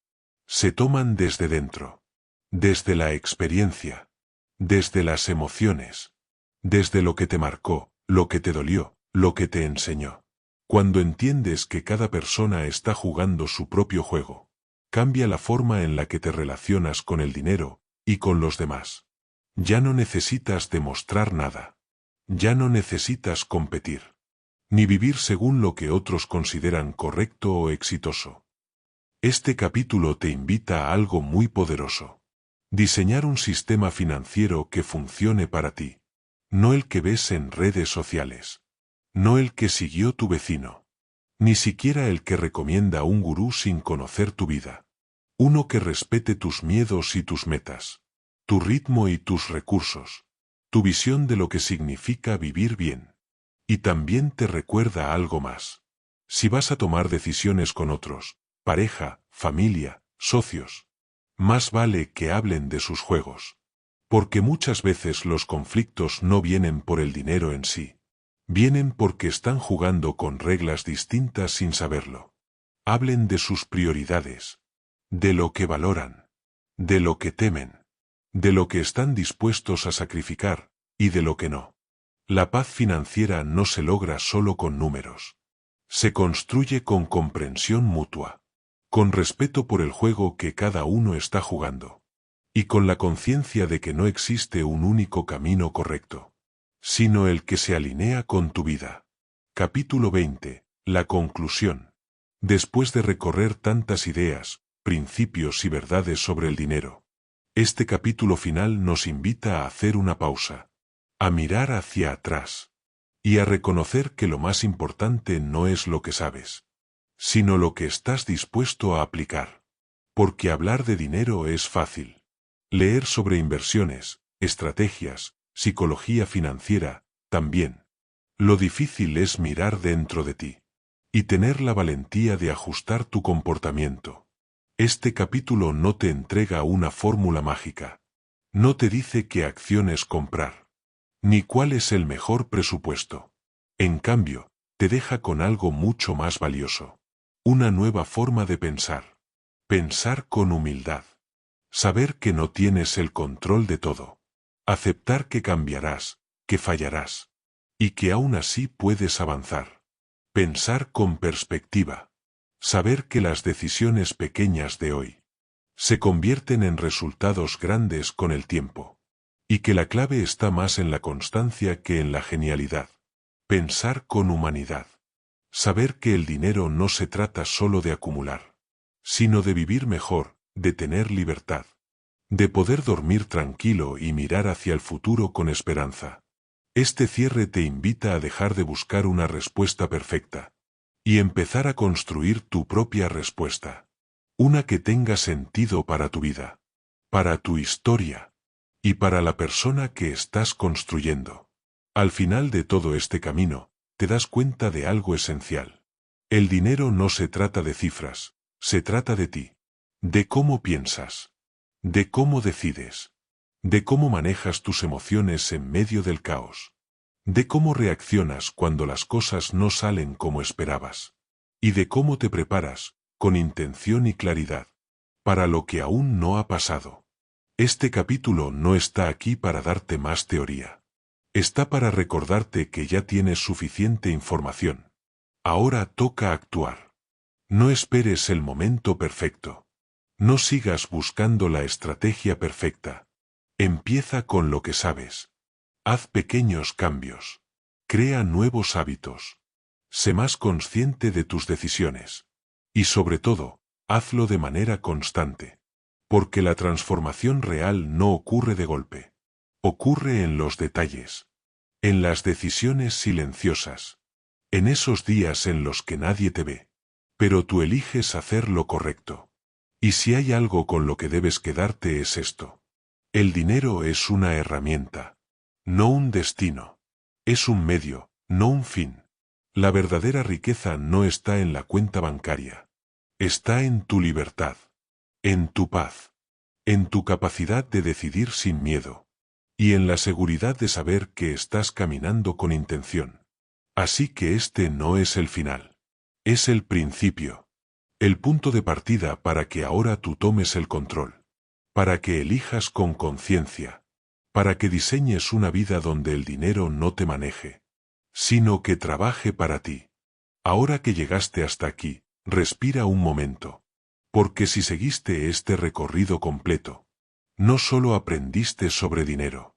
se toman desde dentro, desde la experiencia, desde las emociones, desde lo que te marcó, lo que te dolió, lo que te enseñó. Cuando entiendes que cada persona está jugando su propio juego, cambia la forma en la que te relacionas con el dinero y con los demás. Ya no necesitas demostrar nada. Ya no necesitas competir. Ni vivir según lo que otros consideran correcto o exitoso. Este capítulo te invita a algo muy poderoso. Diseñar un sistema financiero que funcione para ti. No el que ves en redes sociales. No el que siguió tu vecino. Ni siquiera el que recomienda un gurú sin conocer tu vida. Uno que respete tus miedos y tus metas. Tu ritmo y tus recursos. Tu visión de lo que significa vivir bien. Y también te recuerda algo más. Si vas a tomar decisiones con otros, pareja, familia, socios, más vale que hablen de sus juegos. Porque muchas veces los conflictos no vienen por el dinero en sí. Vienen porque están jugando con reglas distintas sin saberlo. Hablen de sus prioridades. De lo que valoran. De lo que temen. De lo que están dispuestos a sacrificar, y de lo que no. La paz financiera no se logra solo con números. Se construye con comprensión mutua. Con respeto por el juego que cada uno está jugando. Y con la conciencia de que no existe un único camino correcto, sino el que se alinea con tu vida. Capítulo 20. La conclusión. Después de recorrer tantas ideas, principios y verdades sobre el dinero, este capítulo final nos invita a hacer una pausa, a mirar hacia atrás y a reconocer que lo más importante no es lo que sabes, sino lo que estás dispuesto a aplicar. Porque hablar de dinero es fácil. Leer sobre inversiones, estrategias, psicología financiera, también. Lo difícil es mirar dentro de ti y tener la valentía de ajustar tu comportamiento. Este capítulo no te entrega una fórmula mágica. No te dice qué acciones comprar, ni cuál es el mejor presupuesto. En cambio, te deja con algo mucho más valioso. Una nueva forma de pensar. Pensar con humildad. Saber que no tienes el control de todo. Aceptar que cambiarás, que fallarás, y que aún así puedes avanzar. Pensar con perspectiva. Saber que las decisiones pequeñas de hoy se convierten en resultados grandes con el tiempo. Y que la clave está más en la constancia que en la genialidad. Pensar con humanidad. Saber que el dinero no se trata solo de acumular, sino de vivir mejor, de tener libertad, de poder dormir tranquilo y mirar hacia el futuro con esperanza. Este cierre te invita a dejar de buscar una respuesta perfecta y empezar a construir tu propia respuesta. Una que tenga sentido para tu vida, para tu historia y para la persona que estás construyendo. Al final de todo este camino, te das cuenta de algo esencial. El dinero no se trata de cifras, se trata de ti, de cómo piensas, de cómo decides, de cómo manejas tus emociones en medio del caos, de cómo reaccionas cuando las cosas no salen como esperabas, y de cómo te preparas, con intención y claridad, para lo que aún no ha pasado. Este capítulo no está aquí para darte más teoría. Está para recordarte que ya tienes suficiente información. Ahora toca actuar. No esperes el momento perfecto. No sigas buscando la estrategia perfecta. Empieza con lo que sabes. Haz pequeños cambios. Crea nuevos hábitos. Sé más consciente de tus decisiones. Y sobre todo, hazlo de manera constante. Porque la transformación real no ocurre de golpe. Ocurre en los detalles. En las decisiones silenciosas. En esos días en los que nadie te ve. Pero tú eliges hacer lo correcto. Y si hay algo con lo que debes quedarte es esto. El dinero es una herramienta. No un destino. Es un medio, no un fin. La verdadera riqueza no está en la cuenta bancaria. Está en tu libertad. En tu paz. En tu capacidad de decidir sin miedo. Y en la seguridad de saber que estás caminando con intención. Así que este no es el final. Es el principio. El punto de partida para que ahora tú tomes el control. Para que elijas con conciencia. Para que diseñes una vida donde el dinero no te maneje, sino que trabaje para ti. Ahora que llegaste hasta aquí, respira un momento. Porque si seguiste este recorrido completo, no solo aprendiste sobre dinero.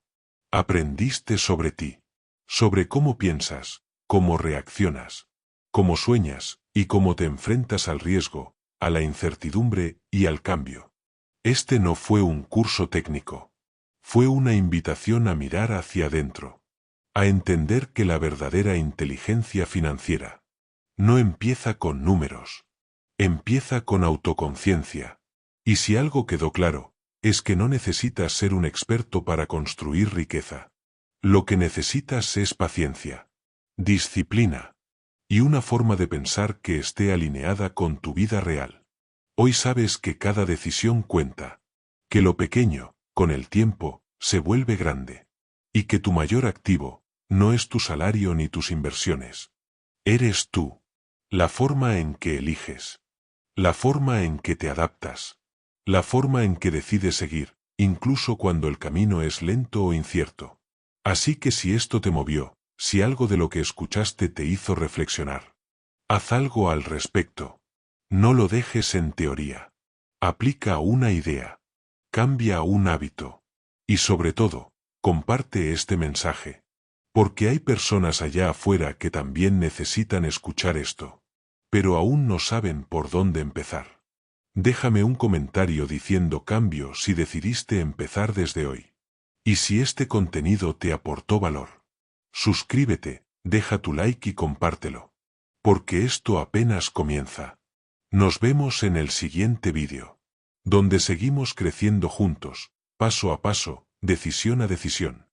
Aprendiste sobre ti. Sobre cómo piensas, cómo reaccionas, cómo sueñas y cómo te enfrentas al riesgo, a la incertidumbre y al cambio. Este no fue un curso técnico. Fue una invitación a mirar hacia adentro. A entender que la verdadera inteligencia financiera no empieza con números. Empieza con autoconciencia. Y si algo quedó claro, es que no necesitas ser un experto para construir riqueza. Lo que necesitas es paciencia, disciplina y una forma de pensar que esté alineada con tu vida real. Hoy sabes que cada decisión cuenta, que lo pequeño, con el tiempo, se vuelve grande, y que tu mayor activo no es tu salario ni tus inversiones. Eres tú, la forma en que eliges, la forma en que te adaptas, la forma en que decides seguir, incluso cuando el camino es lento o incierto. Así que si esto te movió, si algo de lo que escuchaste te hizo reflexionar, haz algo al respecto. No lo dejes en teoría. Aplica una idea. Cambia un hábito. Y sobre todo, comparte este mensaje. Porque hay personas allá afuera que también necesitan escuchar esto. Pero aún no saben por dónde empezar. Déjame un comentario diciendo cambio si decidiste empezar desde hoy. Y si este contenido te aportó valor. Suscríbete, Deja tu like y compártelo. Porque esto apenas comienza. Nos vemos en el siguiente vídeo, donde seguimos creciendo juntos, paso a paso, decisión a decisión.